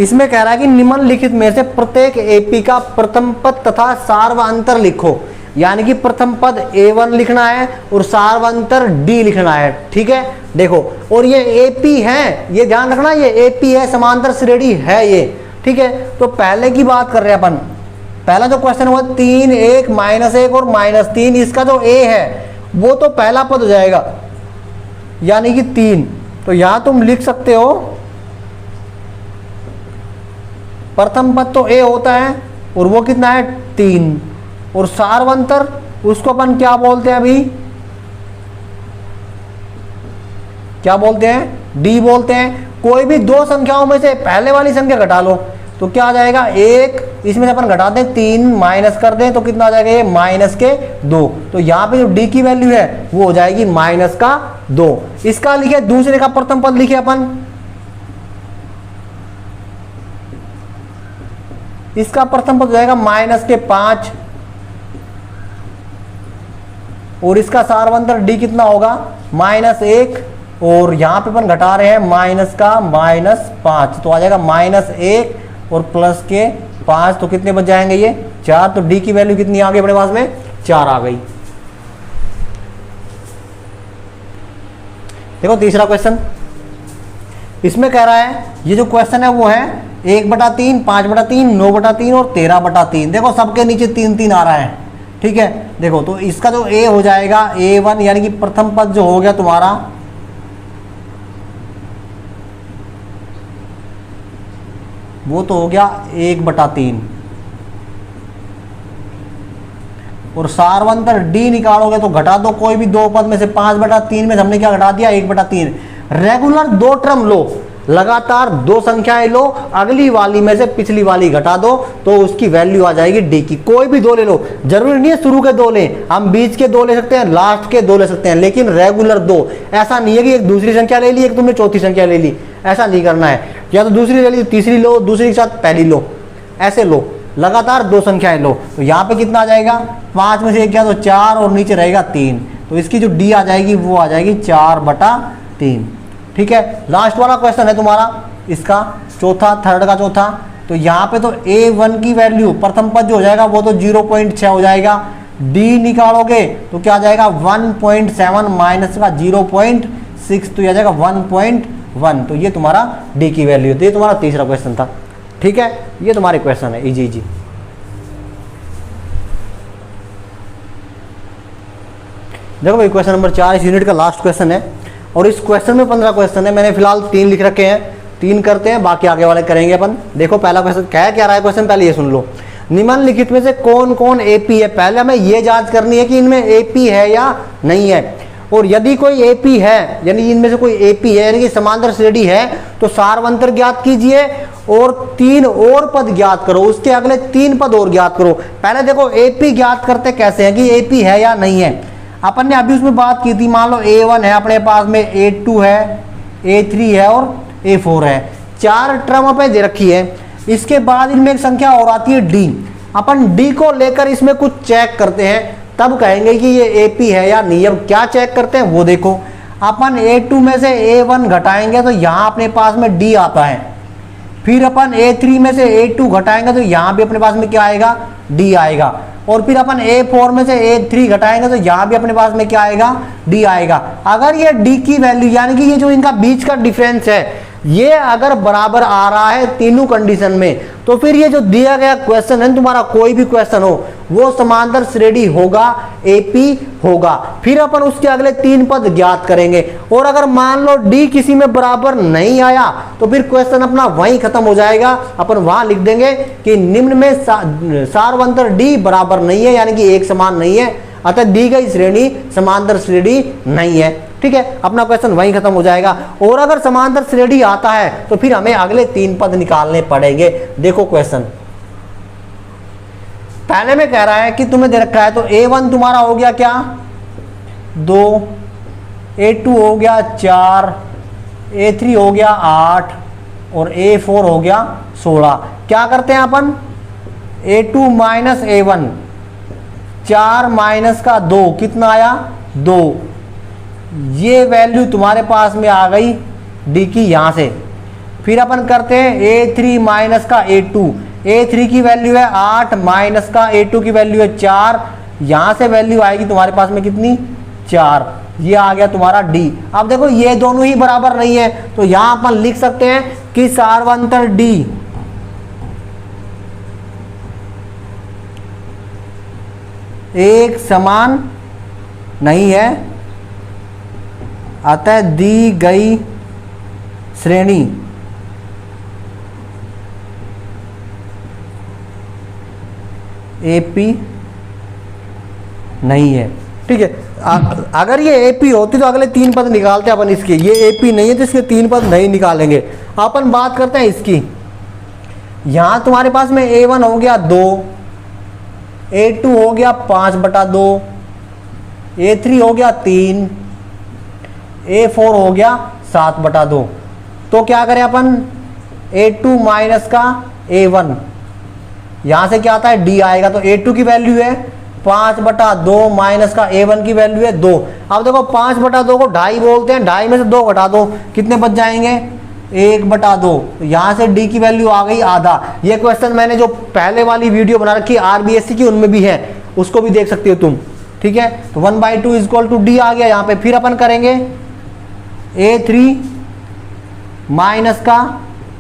इसमें कह रहा है कि निम्नलिखित में से प्रत्येक एपी का प्रथम पद तथा सार्वअंतर लिखो। यानी कि प्रथम पद A1 लिखना है और सार्वअंतर D लिखना है, ठीक है। देखो, और ये एपी है, ये ध्यान रखना, ये एपी है, समांतर श्रेणी है ये, ठीक है। तो पहले की बात कर रहे हैं अपन। पहला जो क्वेश्चन हुआ 3, 1, -1 और -3, इसका जो A है वो तो पहला पद हो जाएगा, यानी कि 3। तो यहां तुम लिख सकते हो प्रथम पद तो A होता है और वो कितना है 3, और सार्वअंतर उसको अपन क्या बोलते हैं अभी, क्या बोलते हैं, D बोलते हैं। कोई भी दो संख्याओं में से पहले वाली संख्या घटा लो तो क्या आ जाएगा 1, इसमें से अपन घटा दें 3 माइनस कर दें तो कितना आ जाएगा ये -2। तो यहाँ पे जो D की वैल्यू है वो हो जाएगी -2। इसका लिखे दूसरे का प्रथम पद लिखे अपन, इसका प्रथम पद हो जाएगा -5 और इसका सार्वअंतर D कितना होगा -1, और यहां पे अपन घटा रहे हैं माइनस का -5, तो आ जाएगा -1 और प्लस के 5, तो कितने बच जाएंगे ये 4। तो D की वैल्यू कितनी आ गई अपने पास में 4 आ गई। देखो तीसरा क्वेश्चन, इसमें कह रहा है ये जो क्वेश्चन है वो है 1/3, 5/3, 9/3 और 13/3। देखो सबके नीचे 3-3 आ रहा है, ठीक है। देखो तो इसका जो A हो जाएगा A1, यानी कि प्रथम पद जो हो गया तुम्हारा वो तो हो गया 1/3, और सार्वअंतर D निकालोगे तो घटा दो कोई भी दो पद में से। 5/3 में हमने क्या घटा दिया 1/3। रेगुलर दो टर्म लो, लगातार दो संख्याएं लो, अगली वाली में से पिछली वाली घटा दो तो उसकी वैल्यू आ जाएगी D की। कोई भी दो ले लो, जरूरी नहीं है शुरू के दो लें, हम बीच के दो ले सकते हैं, लास्ट के दो ले सकते हैं, लेकिन रेगुलर दो। ऐसा नहीं है कि एक दूसरी संख्या ले ली, एक तुमने चौथी संख्या ले ली, ऐसा नहीं करना है। या तो दूसरी ले ली तीसरी लो, दूसरी के साथ पहली लो, ऐसे लो, लगातार दो संख्याएं लो। तो यहाँ पे कितना आ जाएगा 5 में से एक गया तो 4 और नीचे रहेगा 3, तो इसकी जो D आ जाएगी वो आ जाएगी 4/3, ठीक है। लास्ट वाला क्वेश्चन है तुम्हारा इसका चौथा, थर्ड का चौथा। तो यहाँ पे तो A1 की वैल्यू प्रथम पद जो हो जाएगा वो तो 0.6 हो जाएगा। D निकालोगे तो क्या आ जाएगा 1.7 माइनस का 0.6, तो यह आ जाएगा 1.1। तो ये तुम्हारा D की वैल्यू होती है। तुम्हारा तीसरा क्वेश्चन था, ठीक है। ये तुम्हारे क्वेश्चन है इजी। देखो भाई क्वेश्चन नंबर 4 इस यूनिट का लास्ट क्वेश्चन है, और इस क्वेश्चन में 15 क्वेश्चन है। मैंने फिलहाल 3 लिख रखे हैं, 3 करते हैं, बाकी आगे वाले करेंगे अपन। देखो पहला क्वेश्चन क्या रहा है क्वेश्चन, पहले ये सुन लो। निम्नलिखित में से कौन कौन एपी है। पहले हमें ये जांच करनी है कि इनमें एपी है या नहीं है, और यदि कोई एपी है यानी इनमें से कोई एपी है यानी कि समांतर श्रेणी है तो सार्वअंतर ज्ञात कीजिए और 3 और पद ज्ञात करो, उसके अगले 3 पद और ज्ञात करो। पहले देखो एपी ज्ञात करते कैसे हैं कि एपी है या नहीं है। अपन ने अभी उसमें बात की थी, मान लो A1 है अपने पास में, A2 है, A3 है और A4 है, 4 टर्म पे दे रखी है। इसके बाद इनमें एक संख्या और आती है D। अपन D को लेकर इसमें कुछ चेक करते हैं, तब कहेंगे कि ये AP है या नहीं। अब क्या चेक करते हैं वो देखो। अपन A2 में से A1 घटाएंगे तो यहाँ अपने पास में D आता है, फिर अपन A3 में से A2 घटाएंगे तो यहाँ भी अपने पास में क्या आएगा D आएगा, और फिर अपन A4 में से A3 घटाएंगे तो यहाँ भी अपने पास में क्या आएगा D आएगा। अगर ये D की वैल्यू यानी कि ये जो इनका बीच का डिफरेंस है ये अगर बराबर आ रहा है तीनों कंडीशन में, तो फिर ये जो दिया गया क्वेश्चन है तुम्हारा, कोई भी क्वेश्चन हो वो समांतर श्रेणी होगा, एपी होगा। फिर अपन उसके अगले 3 पद ज्ञात करेंगे। और अगर मान लो डी किसी में बराबर नहीं आया तो फिर क्वेश्चन अपना वहीं खत्म हो जाएगा। अपन वहां लिख देंगे कि निम्न में सारवंतर डी बराबर नहीं है, यानी कि एक समान नहीं है, अतः दी गई श्रेणी समांतर श्रेणी नहीं है। ठीक है, अपना क्वेश्चन वहीं खत्म हो जाएगा। और अगर समांतर श्रेणी आता है तो फिर हमें अगले 3 पद निकालने पड़ेंगे। देखो क्वेश्चन पहले में कह रहा है कि तुम्हें दे रखा है, तो A1 तुम्हारा हो गया क्या 2, A2 हो गया 4, A3 हो गया 8 और A4 हो गया 16। क्या करते हैं अपन, A2 माइनस A1, 4 माइनस का 2 कितना आया 2। ये वैल्यू तुम्हारे पास में आ गई डी की यहां से। फिर अपन करते हैं A3 माइनस का A2, A3 की वैल्यू है 8 माइनस का A2 की वैल्यू है 4, यहां से वैल्यू आएगी तुम्हारे पास में कितनी 4। ये आ गया तुम्हारा डी। अब देखो ये दोनों ही बराबर नहीं है, तो यहां अपन लिख सकते हैं कि सारवंतर डी एक समान नहीं है, अतः दी गई श्रेणी एपी नहीं है। ठीक है, अगर ये एपी होती तो अगले 3 पद निकालते अपन इसके। ये एपी नहीं है तो इसके 3 पद नहीं निकालेंगे। अपन बात करते हैं इसकी। यहां तुम्हारे पास में A1 हो गया 2, A2 हो गया 5/2, A3 हो गया 3, A4 हो गया 7/2। तो क्या करें अपन, A2 माइनस का A1, यहां से क्या आता है D आएगा, तो A2 की वैल्यू है 5/2 माइनस का A1 की वैल्यू है 2। अब देखो 5/2 को 2.5 बोलते हैं, 2.5 में से 2 घटा दो, कितने बच जाएंगे 1/2। यहाँ से D की वैल्यू आ गई आधा। ये क्वेश्चन मैंने जो पहले वाली वीडियो बना रखी RBSC की उनमें भी है, उसको भी देख सकते हो तुम। ठीक है, तो 1/2 इक्वल टू D आ गया यहाँ पे। फिर अपन करेंगे A3 माइनस का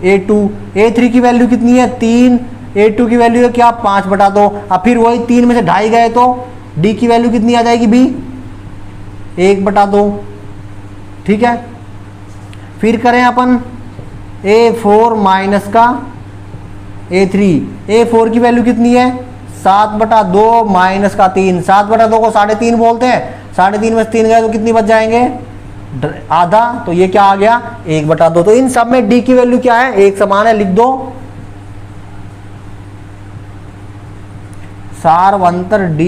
A2, A3 की वैल्यू कितनी है 3, A2 की वैल्यू है क्या 5/2। अब फिर वही 3 में से 2.5 गए तो D की वैल्यू कितनी आ जाएगी B 1/2। ठीक है, फिर करें अपन A4 माइनस का A3, A4 की वैल्यू कितनी है 7/2 माइनस का 3, 7/2 को 3.5 बोलते हैं, 3.5 में से 3 गए तो कितनी बच जाएंगे आधा। तो ये क्या आ गया 1/2। तो इन सब में D की वैल्यू क्या है एक समान है, लिख दो सारवंतर D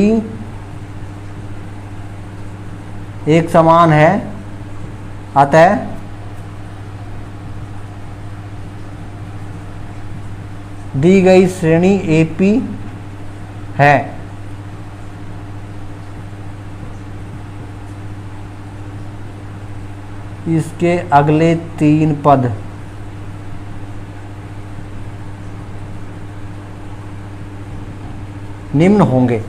एक समान है, अतः दी गई श्रेणी एपी है। इसके अगले 3 पद निम्न होंगे।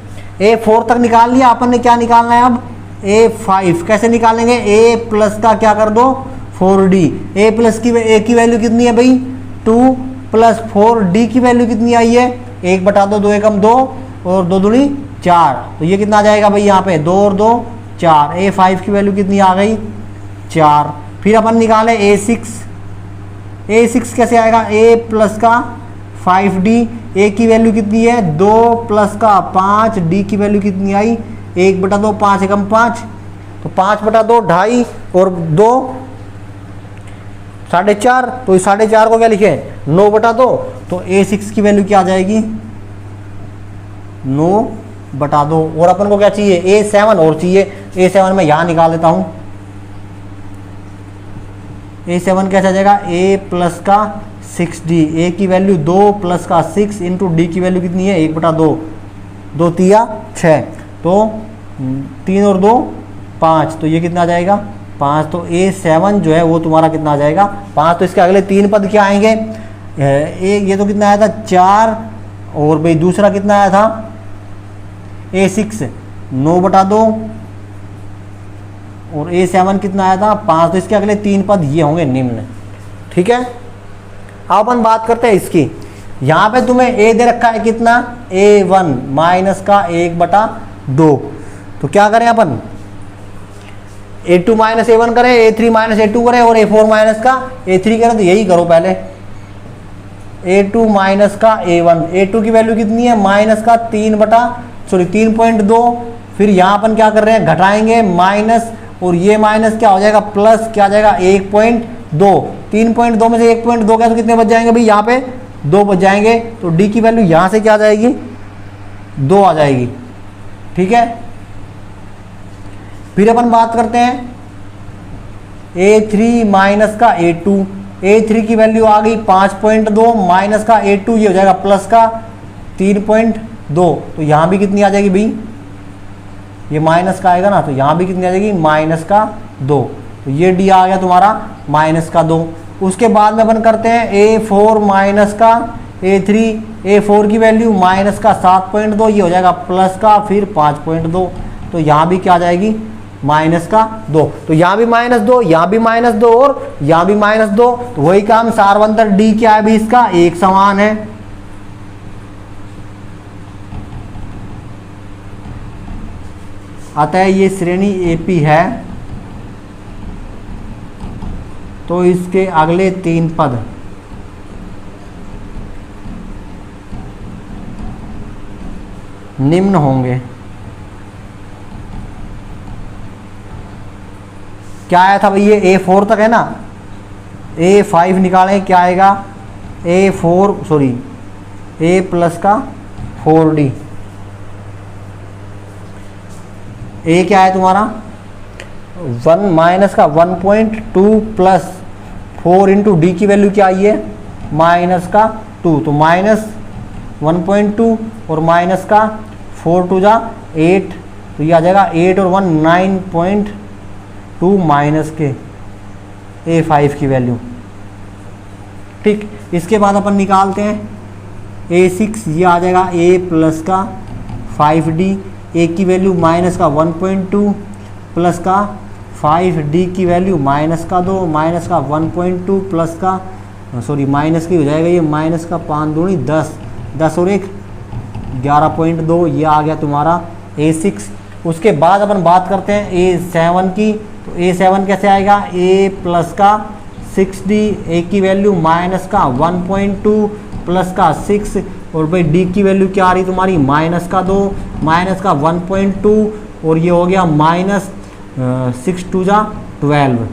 A4 तक निकाल लिया अपन ने, क्या निकालना है अब A5। कैसे निकालेंगे, A प्लस का क्या कर दो 4D, A प्लस की A की वैल्यू कितनी है भाई 2 प्लस 4D की वैल्यू कितनी आई है 1/2, 2 एकम 2 और 2 दूनी 4। तो ये कितना आ जाएगा भाई यहाँ पे 2 और 2 4। A5 की वैल्यू कितनी आ गई 4। फिर अपन निकाले A6, A6 कैसे आएगा A प्लस का 5D, A की वैल्यू कितनी है 2 प्लस का 5, D की वैल्यू कितनी आई 1/2, 5 एकम 5, तो 5/2 2.5 और 2 4.5। तो इस 4.5 को क्या लिखे 9/2। तो A6 की वैल्यू क्या आ जाएगी 9/2। और अपन को क्या चाहिए A7 और चाहिए। A7 में यहां निकाल देता हूं। A7 कैसे आ जाएगा A प्लस का 6D, A की वैल्यू 2 प्लस का 6 इंटू D की वैल्यू कितनी है 1/2, 2 तिया 6, तो 3 और 2 5, तो ये कितना आ जाएगा 5। तो A7 जो है वो तुम्हारा कितना आ जाएगा 5। तो इसके अगले 3 पद क्या आएंगे, ये तो कितना आया था 4, और भाई दूसरा कितना आया था A6 9/2, और A7 कितना आया था 5। तो इसके अगले 3 पद ये होंगे निम्न। ठीक है, अब अपन बात करते हैं इसकी। यहाँ पे तुम्हें ए दे रखा है कितना, A1 माइनस का 1/2। तो क्या करें अपन, A2 माइनस A1 करें, A3 माइनस A2 करें और A4 माइनस का A3 करें। तो यही करो पहले, A2 माइनस का A1, A2 की वैल्यू कितनी है, माइनस का 3.2। फिर यहाँ अपन क्या कर रहे हैं, घटाएंगे माइनस, और ये माइनस क्या हो जाएगा, प्लस क्या आ जाएगा 1.2। 3.2 में से 1.2 क्या, तो कितने बच जाएंगे भाई, यहाँ पे 2 बच जाएंगे। तो डी की वैल्यू यहाँ से क्या आ जाएगी, 2 आ जाएगी। ठीक है, फिर अपन बात करते हैं A3 माइनस का A2। A3 की वैल्यू आ गई 5.2 माइनस का A2 ये हो जाएगा प्लस का 3.2। तो यहाँ भी कितनी आ जाएगी भाई, ये माइनस का आएगा ना, तो यहाँ भी कितनी आ जाएगी, माइनस का 2। तो ये डी आ गया तुम्हारा माइनस का 2। उसके बाद में अपन करते हैं A4 माइनस का A3। A4 की वैल्यू माइनस का 7.2 ये हो जाएगा प्लस का फिर 5.2। तो यहाँ भी क्या आ जाएगी, माइनस का 2। तो यहाँ भी -2, यहाँ भी -2 और यहाँ भी -2। तो वही काम, सारवंतर डी क्या है भी इसका, एक समान है। अतः ये श्रेणी एपी है, तो इसके अगले 3 पद निम्न होंगे। क्या आया था भाई, ये A4 तक है ना, A5 निकालें क्या आएगा, A प्लस का 4D। A क्या है तुम्हारा 1 माइनस का 1.2 प्लस 4 इंटू डी की वैल्यू क्या आई है, माइनस का 2। तो माइनस 1.2 और माइनस का 4 2 जा 8। तो ये आ जाएगा 8 और 1 9.2 माइनस के A5 की वैल्यू। ठीक, इसके बाद अपन निकालते हैं A6, ये आ जाएगा A प्लस का 5D। A की वैल्यू माइनस का 1.2 प्लस का 5D की वैल्यू माइनस का 2 माइनस का 1.2 प्लस का माइनस की हो जाएगा ये, माइनस का 5 दूनी 10, 10 और 1 11.2। ये आ गया तुम्हारा A6। उसके बाद अपन बात करते हैं A7 की। तो A7 कैसे आएगा, A प्लस का 6D। A की वैल्यू माइनस का 1.2 प्लस का 6 और भाई D की वैल्यू क्या आ रही तुम्हारी, माइनस का 2 माइनस का 1.2 और ये हो गया माइनस 6 2 जा 12।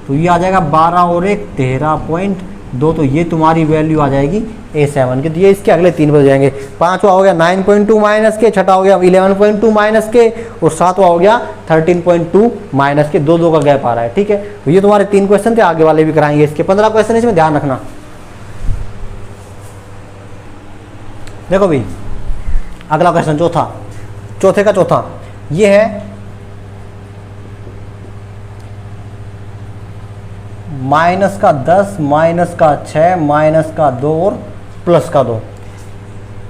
तो ये आ जाएगा 12 और 1 13.2। तो ये तुम्हारी वैल्यू आ जाएगी A7 की। तो ये इसके अगले 3 बज जाएंगे। 5वां हो गया 9.2 माइनस के, 6वां हो गया 11.2 माइनस के और 7वां हो गया 13.2 माइनस के। 2 का गैप आ रहा है। ठीक है, तो ये तुम्हारे 3 क्वेश्चन थे, आगे वाले भी कराएंगे। इसके 15 क्वेश्चन इसमें ध्यान रखना। देखो भाई अगला क्वेश्चन चौथे का चौथा ये है माइनस का 10 माइनस का 6 माइनस का 2 और प्लस का 2।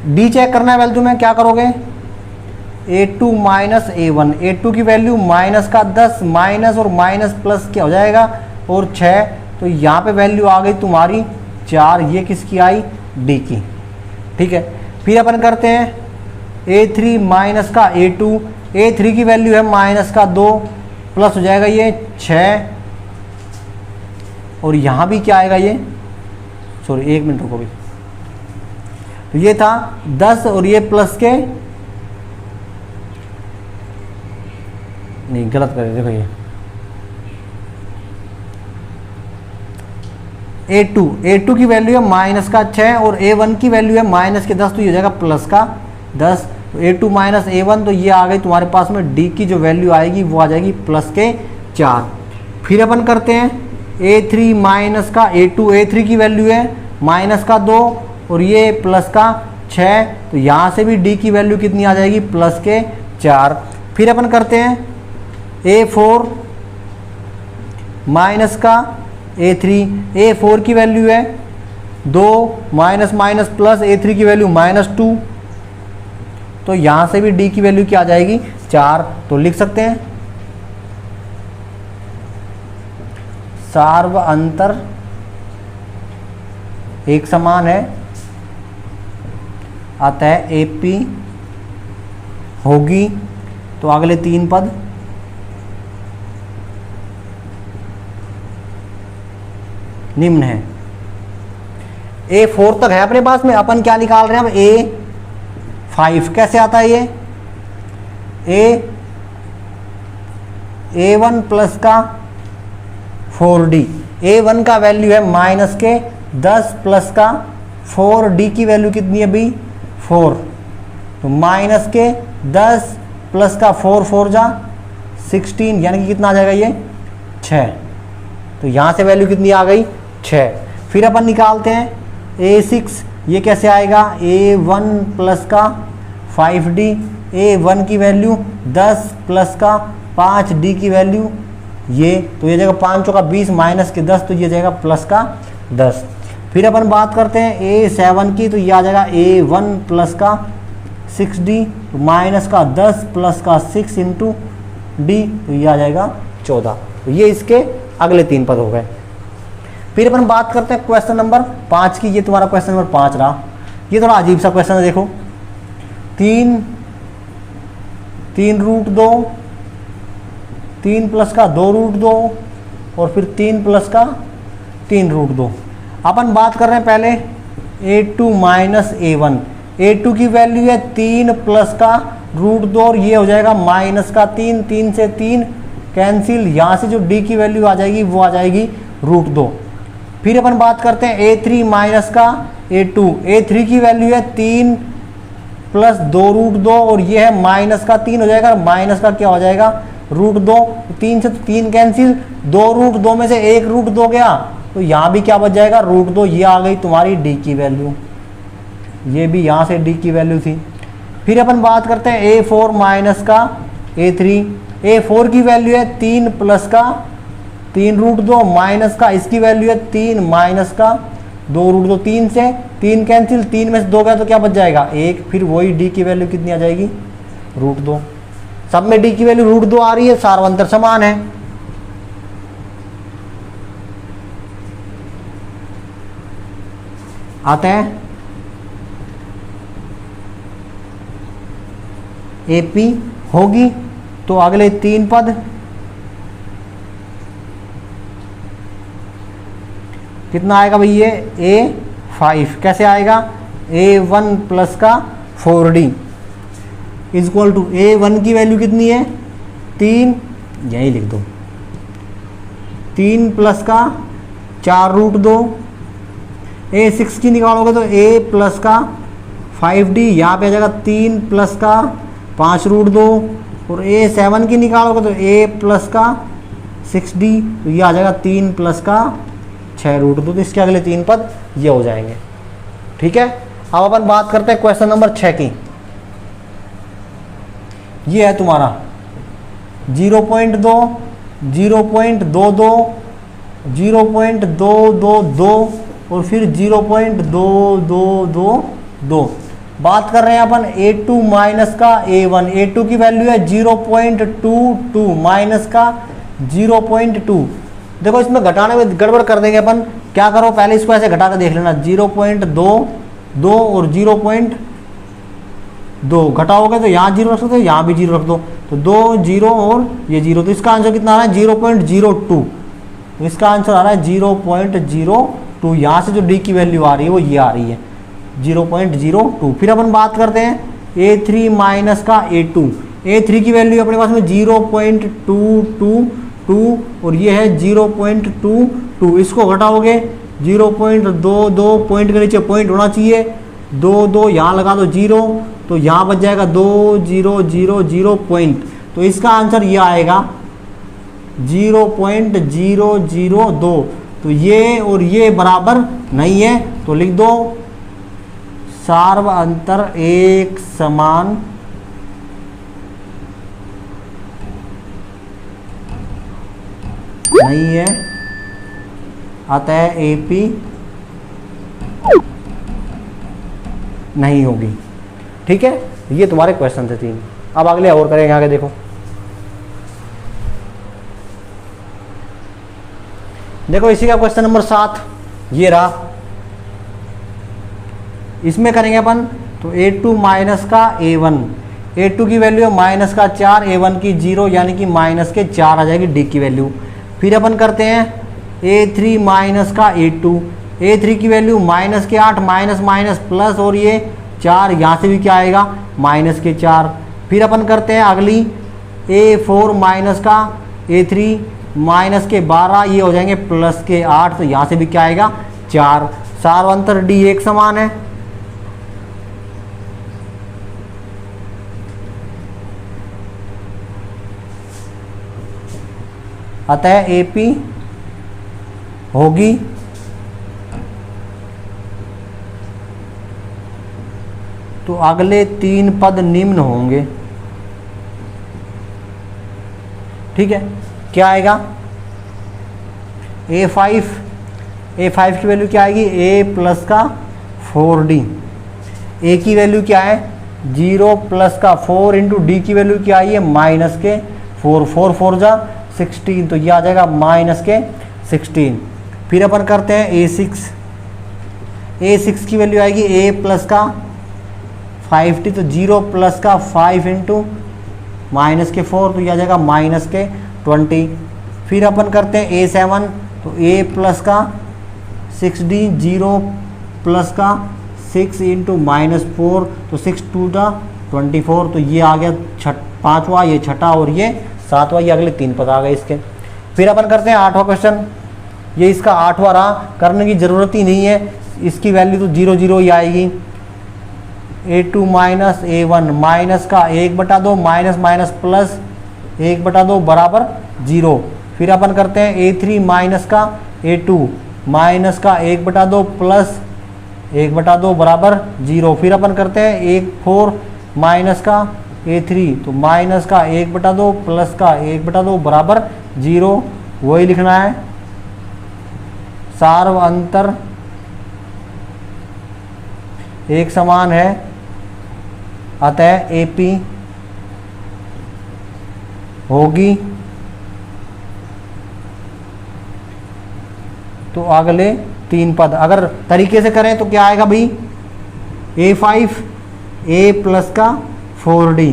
डी चेक करना है वैल्यू में, क्या करोगे A2 माइनस A1। A2 की वैल्यू माइनस का 10 माइनस और माइनस प्लस क्या हो जाएगा और 6। तो यहाँ पे वैल्यू आ गई तुम्हारी 4। ये किसकी आई, डी की। ठीक है, फिर अपन करते हैं A3 माइनस का A2। A3 की वैल्यू है माइनस का 2 प्लस हो जाएगा ये 6 और यहाँ भी क्या आएगा ये, 1 मिनट रुको भी। तो ये था 10 और ये प्लस के, नहीं गलत कर देखो ये A2 की वैल्यू है माइनस का 6 और A1 की वैल्यू है माइनस के 10। तो ये हो जाएगा प्लस का 10। तो A2 माइनस A1 तो ये आ गई तुम्हारे पास में D की जो वैल्यू आएगी वो आ जाएगी प्लस के 4। फिर अपन करते हैं A3 माइनस का A2। A3 की वैल्यू है माइनस का 2 और ये प्लस का 6। तो यहाँ से भी D की वैल्यू कितनी आ जाएगी, प्लस के 4। फिर अपन करते हैं A4 माइनस का A3। A4 की वैल्यू है 2 माइनस माइनस प्लस, A3 की वैल्यू -2। तो यहाँ से भी D की वैल्यू क्या आ जाएगी, 4। तो लिख सकते हैं सार्व अंतर एक समान है, अतः AP होगी, तो अगले 3 पद निम्न है। A4 तक है अपने पास में, अपन क्या निकाल रहे हैं अब A5 कैसे आता है ये A1 प्लस का 4D, A1 का वैल्यू है माइनस के 10 प्लस का 4D की वैल्यू कितनी है भाई 4, तो माइनस के 10 प्लस का 4 4 जा 16, यानी कि कितना आ जाएगा ये 6, तो यहाँ से वैल्यू कितनी आ गई 6। फिर अपन निकालते हैं A6, ये कैसे आएगा A1 प्लस का 5D, A1 की वैल्यू 10 प्लस का 5D की वैल्यू ये, तो ये जाएगा 5 चौका 20 माइनस के 10, तो ये जाएगा प्लस का 10। फिर अपन बात करते हैं A7 की, तो ये आ जाएगा A1 प्लस का 6D, तो माइनस का 10 प्लस का 6 इंटू D, तो ये आ जाएगा 14। तो ये इसके अगले 3 पद हो गए। फिर अपन बात करते हैं क्वेश्चन नंबर 5 की, ये तुम्हारा क्वेश्चन नंबर 5 रहा। ये थोड़ा अजीब सा क्वेश्चन है, देखो 3 रूट 2, 3 प्लस का 2 रूट 2 और फिर 3 प्लस का 3 रूट 2। अपन बात कर रहे हैं पहले A2 माइनस A1, A2 की वैल्यू है 3 प्लस का रूट 2 और ये हो जाएगा माइनस का 3, 3 से 3 कैंसिल, यहाँ से जो D की वैल्यू आ जाएगी वो आ जाएगी रूट 2। फिर अपन बात करते हैं A3 माइनस का A2, A3 की वैल्यू है 3 प्लस 2 रूट 2 और ये है माइनस का 3 हो जाएगा, माइनस का क्या हो जाएगा रूट 2, 3 से 3 कैंसिल, 2 रूट 2 में से 1 रूट 2 गया, तो यहाँ भी क्या बच जाएगा रूट 2, ये आ गई तुम्हारी D की वैल्यू, ये भी यहाँ से D की वैल्यू थी। फिर अपन बात करते हैं A4 माइनस का A3, A4 की वैल्यू है 3 प्लस का 3 रूट 2 माइनस का इसकी वैल्यू है 3 माइनस का 2 रूट 2, 3 से 3 कैंसिल, 3 में से 2 गया तो क्या बच जाएगा 1, फिर वही D की वैल्यू कितनी आ जाएगी रूट 2। सब में D की वैल्यू रूट 2 आ रही है, सार्वंतर समान है। आते हैं AP होगी, तो अगले 3 पद कितना आएगा भाई ये A5 कैसे आएगा A1 प्लस का 4D is equal to A1 की वैल्यू कितनी है 3, यही लिख दो, 3 प्लस का 4 रूट 2, A6 की निकालोगे तो A प्लस का 5D, यहाँ पे आ जाएगा 3 प्लस का 5 रूट 2 और A7 की निकालोगे तो A प्लस का 6D, तो ये आ जाएगा 3 प्लस का 6 रूट 2, तो इसके अगले 3 पद ये हो जाएंगे। ठीक है, अब अपन बात करते हैं क्वेश्चन नंबर 6 की। ये है तुम्हारा 0.2, 0.22, 0.222 और फिर 0.2222। बात कर रहे हैं अपन A2 माइनस का A1, A2 की वैल्यू है 0.22 माइनस का 0.2। देखो इसमें घटाने में गड़बड़ कर देंगे अपन, क्या करो पहले इसको ऐसे घटा कर देख लेना, 0.22 और 0.2 घटाओगे तो यहाँ 0 रख सकते हो, यहाँ भी 0 रख दो, तो 2 0 और ये 0, तो इसका आंसर कितना आ रहा है 0.02, तो इसका आंसर आ रहा है 0.02। यहाँ से जो D की वैल्यू आ रही है वो ये आ रही है 0.02। फिर अपन बात करते हैं A3 माइनस का A2, A3 की वैल्यू अपने पास में 0.222 और ये है 0.22, इसको घटाओगे 0.22 पॉइंट के नीचे पॉइंट होना चाहिए, 2 यहाँ लगा दो 0, तो यहाँ बच जाएगा 2000 पॉइंट, तो इसका आंसर ये आएगा 0.002। तो ये और ये बराबर नहीं है, तो लिख दो सार्वअंतर एक समान नहीं है, अतः AP नहीं होगी। ठीक है, ये तुम्हारे क्वेश्चन थे 3। अब अगले और करेंगे, आगे देखो। देखो इसी का क्वेश्चन नंबर 7 ये रहा। इसमें करेंगे अपन तो A2 माइनस का A1, A2 की वैल्यू है माइनस का 4, A1 की 0 यानी कि माइनस के 4 आ जाएगी D की वैल्यू। फिर अपन करते हैं A3 माइनस का A2, A3 की वैल्यू माइनस के 8, माइनस माइनस प्लस और ये 4, यहाँ से भी क्या आएगा माइनस के 4। फिर अपन करते हैं अगली A4 माइनस का A3 माइनस के 12, ये हो जाएंगे प्लस के 8, तो यहाँ से भी क्या आएगा 4। सार्वंतर D एक समान है। अतः AP होगी तो अगले 3 पद निम्न होंगे। ठीक है, क्या आएगा A5 की वैल्यू क्या आएगी A प्लस का 4D, A की वैल्यू क्या है 0 प्लस का 4 इंटू D की वैल्यू क्या आई है माइनस के 4, 4 4 जा 16, तो ये आ जाएगा माइनस के 16। फिर अपन करते हैं A6 की वैल्यू आएगी A प्लस का 5D, तो 0 प्लस का 5 इंटू माइनस के 4, तो ये आ जाएगा माइनस के 20। फिर अपन करते हैं A7, तो A प्लस का 6D, 0 प्लस का 6 इंटू माइनस 4, तो 6 2 जा 24, तो ये आ गया पाँचवा, ये छठा और ये सातवां, ये अगले 3 पद आ गए इसके। फिर अपन करते हैं 8वां क्वेश्चन, ये इसका 8वां रहा, करने की ज़रूरत ही नहीं है, इसकी वैल्यू तो 0 0 ही आएगी। A2 माइनस A1 माइनस का 1/2 माइनस माइनस प्लस 1/2 बराबर 0। फिर अपन करते हैं A3 माइनस का A2 माइनस का 1/2 प्लस 1/2 बराबर 0। फिर अपन करते हैं A4 माइनस का A3, तो माइनस का 1/2 प्लस का 1/2 बराबर 0, वही लिखना है। सार्वअंतर एक समान है, अतः AP होगी तो अगले 3 पद। अगर तरीके से करें तो क्या आएगा भाई A5 A प्लस का 4D,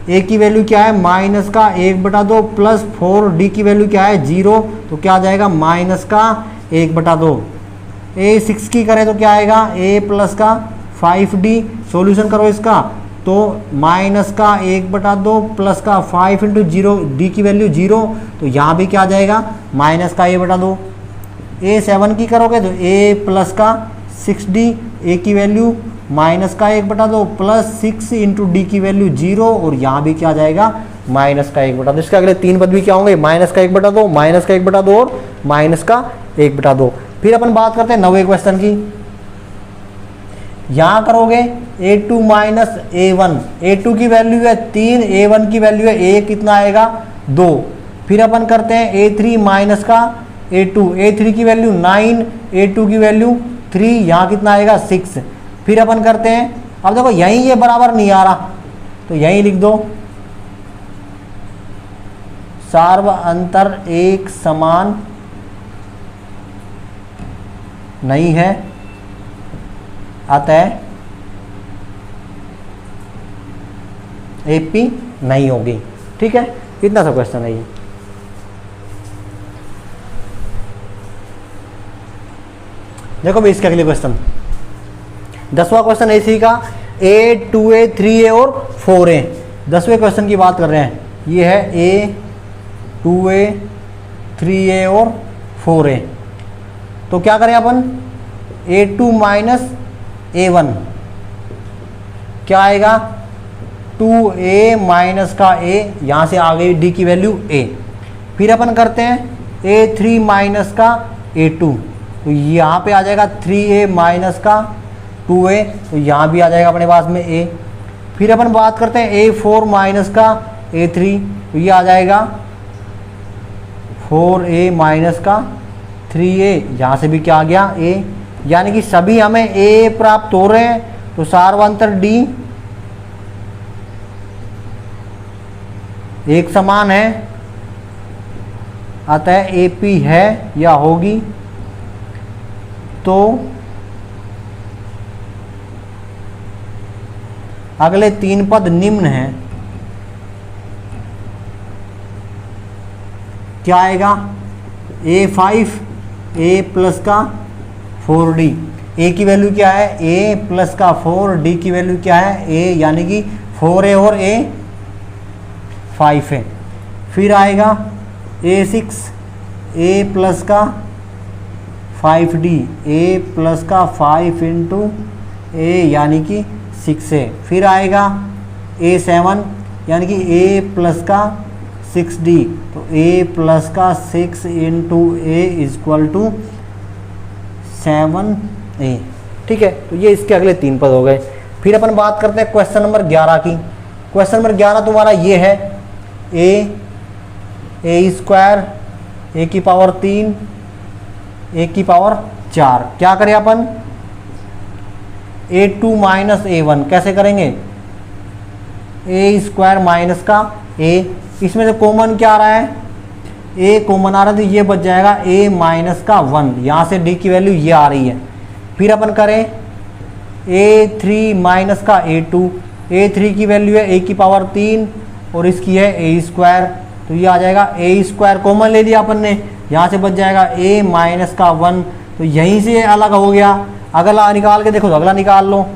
A की वैल्यू क्या है माइनस का 1/2 प्लस 4D की वैल्यू क्या है 0, तो क्या आ जाएगा माइनस का 1/2। A6 की करें तो क्या आएगा A प्लस का 5D, सॉल्यूशन करो इसका तो माइनस का 1/2 प्लस का 5 इंटू 0, D की वैल्यू 0, तो यहाँ भी क्या आ जाएगा माइनस का A/2। A7 की करोगे तो A प्लस का 6D, A की वैल्यू माइनस का 1/2 प्लस 6 इंटू D की वैल्यू 0, और यहाँ भी क्या आ जाएगा माइनस का 1/2। इसके अगले 3 पद भी क्या होंगे माइनस का 1/2, माइनस का 1/2 और माइनस का 1/2। फिर अपन बात करते हैं 9वें क्वेश्चन की। यहाँ करोगे A2 माइनस A1, A2 की वैल्यू है 3, A1 की वैल्यू है 1, कितना आएगा 2। फिर अपन करते हैं A3 माइनस का A2, A3 की वैल्यू 9, A2 की वैल्यू 3, यहाँ कितना आएगा 6। फिर अपन करते हैं, अब देखो यहीं ये बराबर नहीं आ रहा तो यहीं लिख दो सार्वअंतर एक समान नहीं है, अतः AP नहीं होगी। ठीक है, इतना सा क्वेश्चन है ये। देखो भाई इसका अगले क्वेश्चन 10वां क्वेश्चन ऐसे का A 2A 3A और 4A। 10वें क्वेश्चन की बात कर रहे हैं, ये है A 2A 3A और 4A। तो क्या करें अपन A2 माइनस A1 क्या आएगा 2A माइनस का A, यहाँ से आ गई D की वैल्यू A। फिर अपन करते हैं A3 माइनस का A2, तो यहाँ पे आ जाएगा 3A माइनस का 2A, तो यहाँ भी आ जाएगा अपने पास में A। फिर अपन बात करते हैं A4 माइनस का A3, तो ये आ जाएगा 4A माइनस का 3A, यहाँ से भी क्या आ गया A, यानी कि सभी हमें A प्राप्त हो रहे हैं। तो सार्वअंतर D एक समान है, अतः AP है या होगी तो अगले 3 पद निम्न हैं। क्या आएगा? a5 a प्लस का 4d, a की वैल्यू क्या है? a प्लस का 4, d की वैल्यू क्या है? a, यानी कि 4a और a 5 है। फिर आएगा a6 a प्लस का 5d, a प्लस का 5 इंटू a यानी कि 6 है। फिर आएगा a7 यानी कि a प्लस का 6d, तो a प्लस का 6 into a equal to 7a। ठीक है, तो ये इसके अगले 3 पद हो गए। फिर अपन बात करते हैं क्वेश्चन नंबर 11 की। क्वेश्चन नंबर 11 तुम्हारा ये है a स्क्वायर a की पावर 3 a की पावर 4। क्या करें अपन? a2 माइनस a1 कैसे करेंगे? a स्क्वायर माइनस का a, इसमें से कॉमन क्या आ रहा है? a कॉमन आ रहा है, तो ये बच जाएगा a माइनस का 1, यहाँ से d की वैल्यू ये आ रही है। फिर अपन करें a3 माइनस का a2, a3 की वैल्यू है a की पावर 3 और इसकी है a स्क्वायर, तो ये आ जाएगा a स्क्वायर कॉमन ले लिया अपन ने, यहाँ से बच जाएगा a माइनस का 1, तो यहीं से अलग हो गया। अगला निकाल के देखो, तो अगला निकाल लो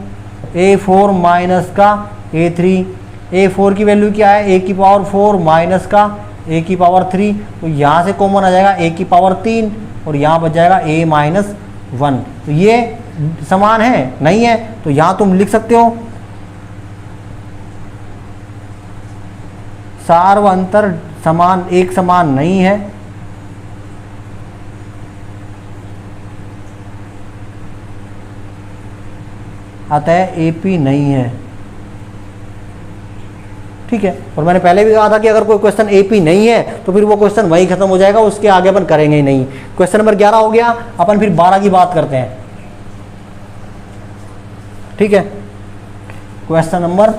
a4 माइनस का a3, a4 की वैल्यू क्या है? a की पावर 4 माइनस का a की पावर 3, तो यहाँ से कॉमन आ जाएगा a की पावर 3 और यहाँ बच जाएगा a माइनस 1। तो ये समान है? नहीं है, तो यहाँ तुम लिख सकते हो सार्वअंतर समान एक समान नहीं है, अतः AP नहीं है। ठीक है, और मैंने पहले भी कहा था कि अगर कोई क्वेश्चन AP नहीं है तो फिर वो क्वेश्चन वहीं खत्म हो जाएगा, उसके आगे अपन करेंगे ही नहीं। क्वेश्चन नंबर 11 हो गया। अपन फिर 12 की बात करते हैं। ठीक है, क्वेश्चन नंबर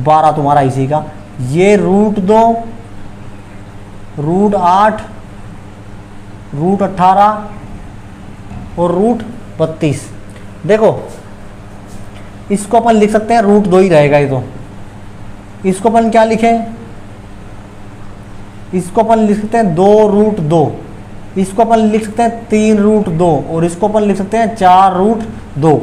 12 तुम्हारा इसी का, ये √2 √8 √18 और √32। देखो इसको अपन लिख सकते हैं √2 ही रहेगा ये, तो इसको अपन क्या लिखें? इसको अपन लिख सकते हैं 2√2, इसको अपन लिख सकते हैं 3√2 और इसको अपन लिख सकते हैं 4√2।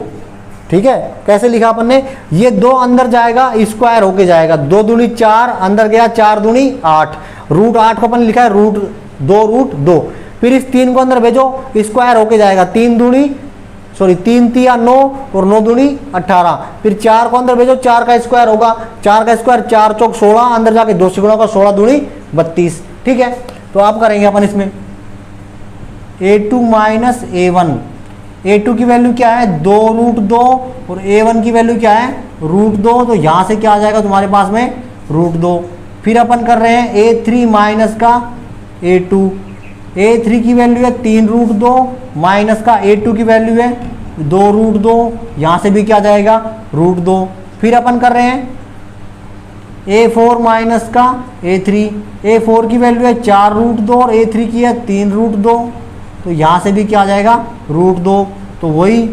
ठीक है, कैसे लिखा अपन ने? ये 2 अंदर जाएगा, स्क्वायर होके जाएगा, 2 दूनी 4 अंदर गया, 4 दूनी 8, √8 को अपन लिखा है √2। फिर इस 3 को अंदर भेजो, स्क्वायर होके जाएगा, 3 तिया 9 और 9 दूनी 18। फिर 4 को अंदर भेजो, 4 का स्क्वायर होगा, 4 का स्क्वायर 4 चौक 16, अंदर जाके 2 से गुणा होगा, 16 दूनी 32। ठीक है, तो आप करेंगे अपन इसमें a2 माइनस a1, a2 की वैल्यू क्या है? 2√2 और a1 की वैल्यू क्या है? √2, तो यहाँ से क्या आ जाएगा तुम्हारे पास में? √2। फिर अपन कर रहे हैं a3 माइनस का a2, a3 की वैल्यू है 3√2 माइनस का a2 की वैल्यू है 2√2, यहाँ से भी क्या आ जाएगा? √2। फिर अपन कर रहे हैं a4 माइनस का a3, a4 की वैल्यू है 4√2 और a3 की है 3√2, तो यहाँ से भी क्या आ जाएगा? √2। तो वही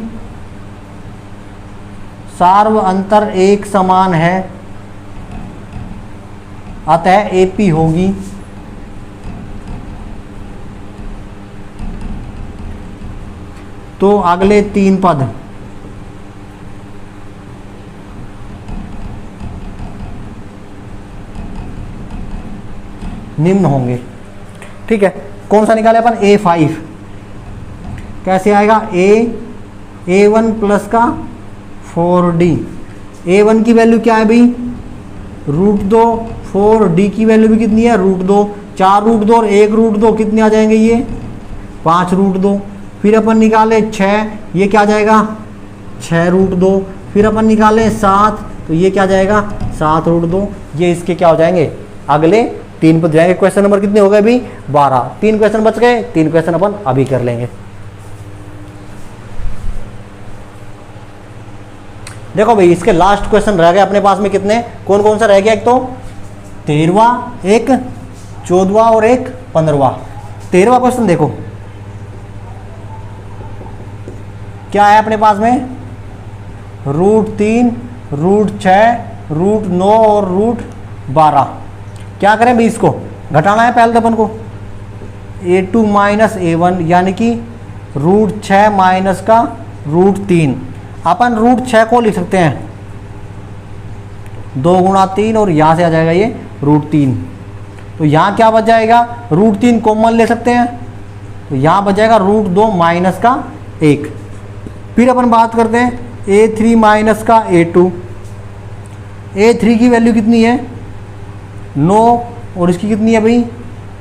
सार्वअंतर एक समान है, अतः AP होगी। तो अगले 3 पद निम्न होंगे। ठीक है, कौन सा निकाले अपन? a5। कैसे आएगा? a1 प्लस का 4d, a1 की वैल्यू क्या है भाई? √2, 4d की वैल्यू भी कितनी है? √2, 4√2 और 1√2 कितने आ जाएंगे? ये 5√2। फिर अपन निकाले 6, ये क्या आ जाएगा? 6√2। फिर अपन निकाले 7, तो ये क्या जाएगा? 7√2। ये इसके क्या हो जाएंगे? अगले 3 पद जाएंगे। क्वेश्चन नंबर कितने हो गए अभी? 12। 3 क्वेश्चन बच गए, 3 क्वेश्चन अपन अभी कर लेंगे। देखो भाई, इसके लास्ट क्वेश्चन रह गए अपने पास में कितने? कौन कौन सा रह गया? एक तो 13वां, एक 14वां और एक 15वां। 13वां क्वेश्चन देखो क्या है अपने पास में? √3 √6, √9 और √12। क्या करें भाई, इसको घटाना है पहले तो अपन को। A2 माइनस A1 यानी कि √6 माइनस का √3। अपन √6 को लिख सकते हैं 2 गुणा 3 और यहाँ से आ जाएगा ये √3। तो यहाँ क्या बच जाएगा, √3 कॉमन ले सकते हैं, तो यहाँ बच जाएगा √2 माइनस का 1। फिर अपन बात करते हैं A3 माइनस का A2। A3 की वैल्यू कितनी है 9 और इसकी कितनी है भाई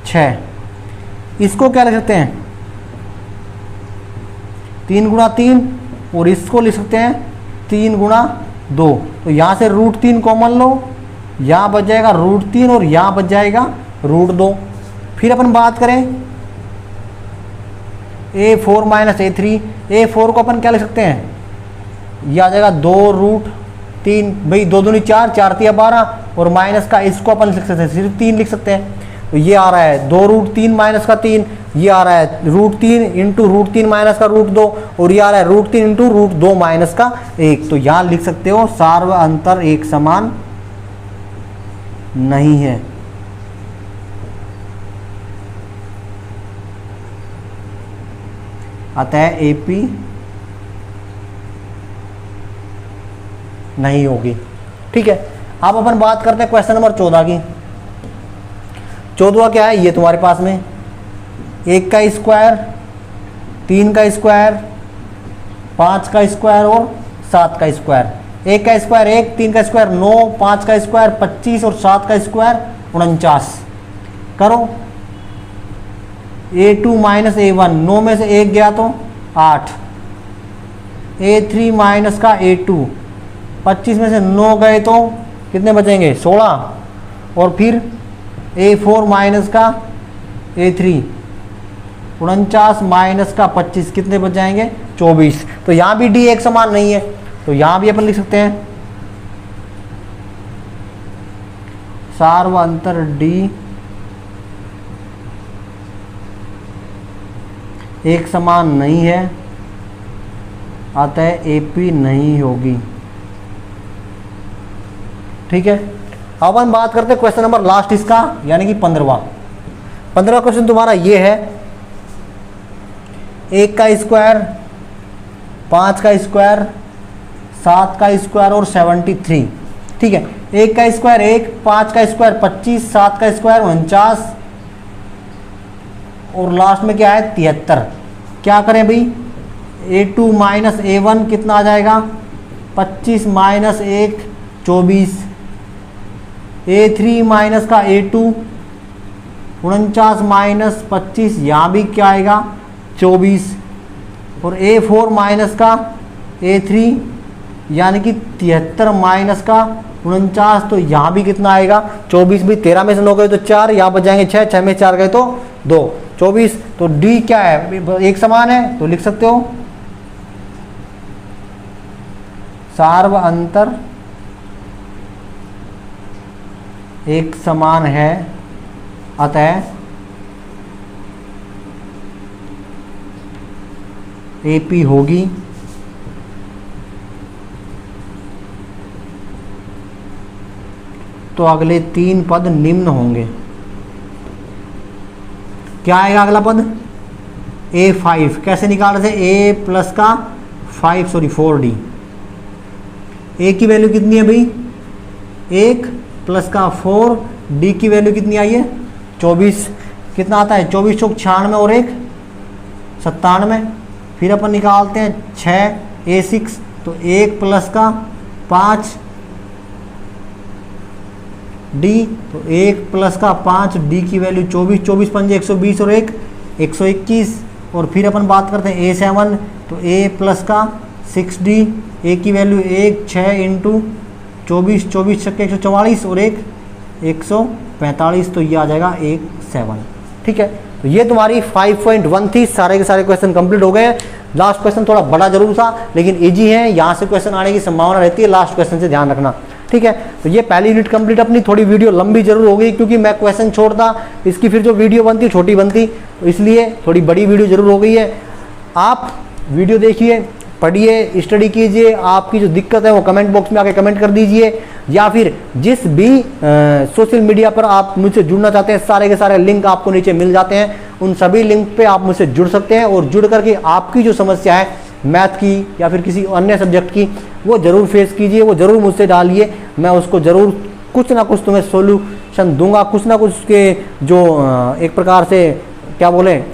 6। इसको क्या लिख सकते हैं 3 गुणा 3 और इसको लिख सकते हैं 3 गुणा 2। तो यहाँ से √3 कॉमन लो, यहाँ बच जाएगा √3 और यहाँ बच जाएगा √2। फिर अपन बात करें A4 माइनस A3। A4 को अपन क्या लिख सकते हैं, यह आ जाएगा 2√3, भाई 2 दूनी 4, 4 तिया 12 और माइनस का इसको अपन लिख सकते हैं, सिर्फ 3 लिख सकते हैं। तो ये आ रहा है 2√3 माइनस का 3, ये आ रहा है √3 इंटू √3 माइनस का √2 और ये आ रहा है √3 इंटू √2 माइनस का 1। तो यहाँ लिख सकते हो सार्व अंतर एक समान नहीं है। अतः AP नहीं होगी। ठीक है, अब अपन बात करते हैं क्वेश्चन नंबर 14 की। 14वां क्या है, ये तुम्हारे पास में 1 का स्क्वायर, 3 का स्क्वायर, 5 का स्क्वायर और 7 का स्क्वायर। 1 का स्क्वायर 1, 3 का स्क्वायर 9, 5 का स्क्वायर 25 और 7 का स्क्वायर 49। करो A2 माइनस A1, 9 में से 1 गया तो 8। A3 माइनस का A2, 25 में से 9 गए तो कितने बचेंगे 16। और फिर A4 माइनस का A3, 49 माइनस का 25 कितने बच जाएंगे 24। तो यहाँ भी D एक समान नहीं है, तो यहाँ भी अपन लिख सकते हैं सार्व अंतर D एक समान नहीं है, अतः AP नहीं होगी। ठीक है, अब हम बात करते हैं क्वेश्चन नंबर लास्ट इसका, यानी कि 15वां क्वेश्चन तुम्हारा ये है 1 का स्क्वायर, 5 का स्क्वायर, 7 का स्क्वायर और 73। ठीक है, 1 का स्क्वायर 1, 5 का स्क्वायर 25, 7 का स्क्वायर 49 और लास्ट में क्या है 73। क्या करें भाई, A2 माइनस A1 कितना आ जाएगा 25 माइनस 1 24। A3 माइनस का A2 49 माइनस 25, यहाँ भी क्या आएगा 24। और A4 माइनस का A3 यानी कि 73 माइनस का 49, तो यहाँ भी कितना आएगा 24। भी 13 में से 9 गए तो 4, यहाँ बच जाएंगे 6, 6 में 4 गए तो 2, 24। तो D क्या है एक समान है, तो लिख सकते हो सार्व अंतर एक समान है, अतः AP होगी। तो अगले 3 पद निम्न होंगे। क्या आएगा अगला पद A5, कैसे निकाल रहे थे A प्लस का 4D। A की वैल्यू कितनी है भाई 1 प्लस का 4, D की वैल्यू कितनी आई है 24। कितना आता है 24 चौक 96 और 1 97। फिर अपन निकालते हैं 6 A6, तो 1 प्लस का 5 D, तो 1 प्लस का 5 D की वैल्यू 24, 24 पंजे 120 और 1 121। और फिर अपन बात करते हैं A7, तो A प्लस का 6D, A की वैल्यू 1 6 इंटू 24, 24 छक्के 144 और 1 145, तो ये आ जाएगा 1 7। ठीक है, तो ये तुम्हारी 5.1 थी। सारे के सारे क्वेश्चन कंप्लीट हो गए। लास्ट क्वेश्चन थोड़ा बड़ा जरूर था लेकिन इजी है, यहाँ से क्वेश्चन आने की संभावना रहती है, लास्ट क्वेश्चन से ध्यान रखना। ठीक है, तो ये पहली यूनिट कंप्लीट अपनी। थोड़ी वीडियो लंबी जरूर हो गई क्योंकि मैं क्वेश्चन छोड़ता, इसकी फिर जो वीडियो बनती छोटी बनती, तो इसलिए थोड़ी बड़ी वीडियो जरूर हो गई है। आप वीडियो देखिए, पढ़िए, स्टडी कीजिए। आपकी जो दिक्कत है वो कमेंट बॉक्स में आके कमेंट कर दीजिए, या फिर जिस भी सोशल मीडिया पर आप मुझसे जुड़ना चाहते हैं, सारे के सारे लिंक आपको नीचे मिल जाते हैं। उन सभी लिंक पे आप मुझसे जुड़ सकते हैं और जुड़ करके आपकी जो समस्या है मैथ की या फिर किसी अन्य सब्जेक्ट की, वो ज़रूर फेस कीजिए, वो ज़रूर मुझसे डालिए। मैं उसको ज़रूर कुछ ना कुछ तुम्हें सोल्यूशन दूंगा, कुछ ना कुछ उसके जो एक प्रकार से क्या बोलें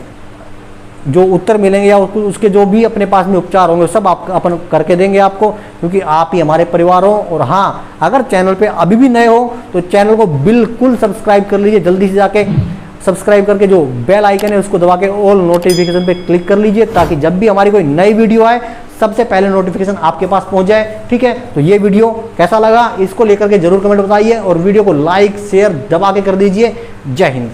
जो उत्तर मिलेंगे या उसके जो भी अपने पास में उपचार होंगे सब आप अपन करके देंगे आपको, क्योंकि आप ही हमारे परिवार हो। और हाँ, अगर चैनल पे अभी भी नए हो तो चैनल को बिल्कुल सब्सक्राइब कर लीजिए, जल्दी से जाके सब्सक्राइब करके जो बेल आइकन है उसको दबा के ऑल नोटिफिकेशन पे क्लिक कर लीजिए, ताकि जब भी हमारी कोई नई वीडियो आए सबसे पहले नोटिफिकेशन आपके पास पहुंच जाए। ठीक है, तो ये वीडियो कैसा लगा इसको लेकर के जरूर कमेंट बताइए और वीडियो को लाइक शेयर दबा के कर दीजिए। जय हिंद।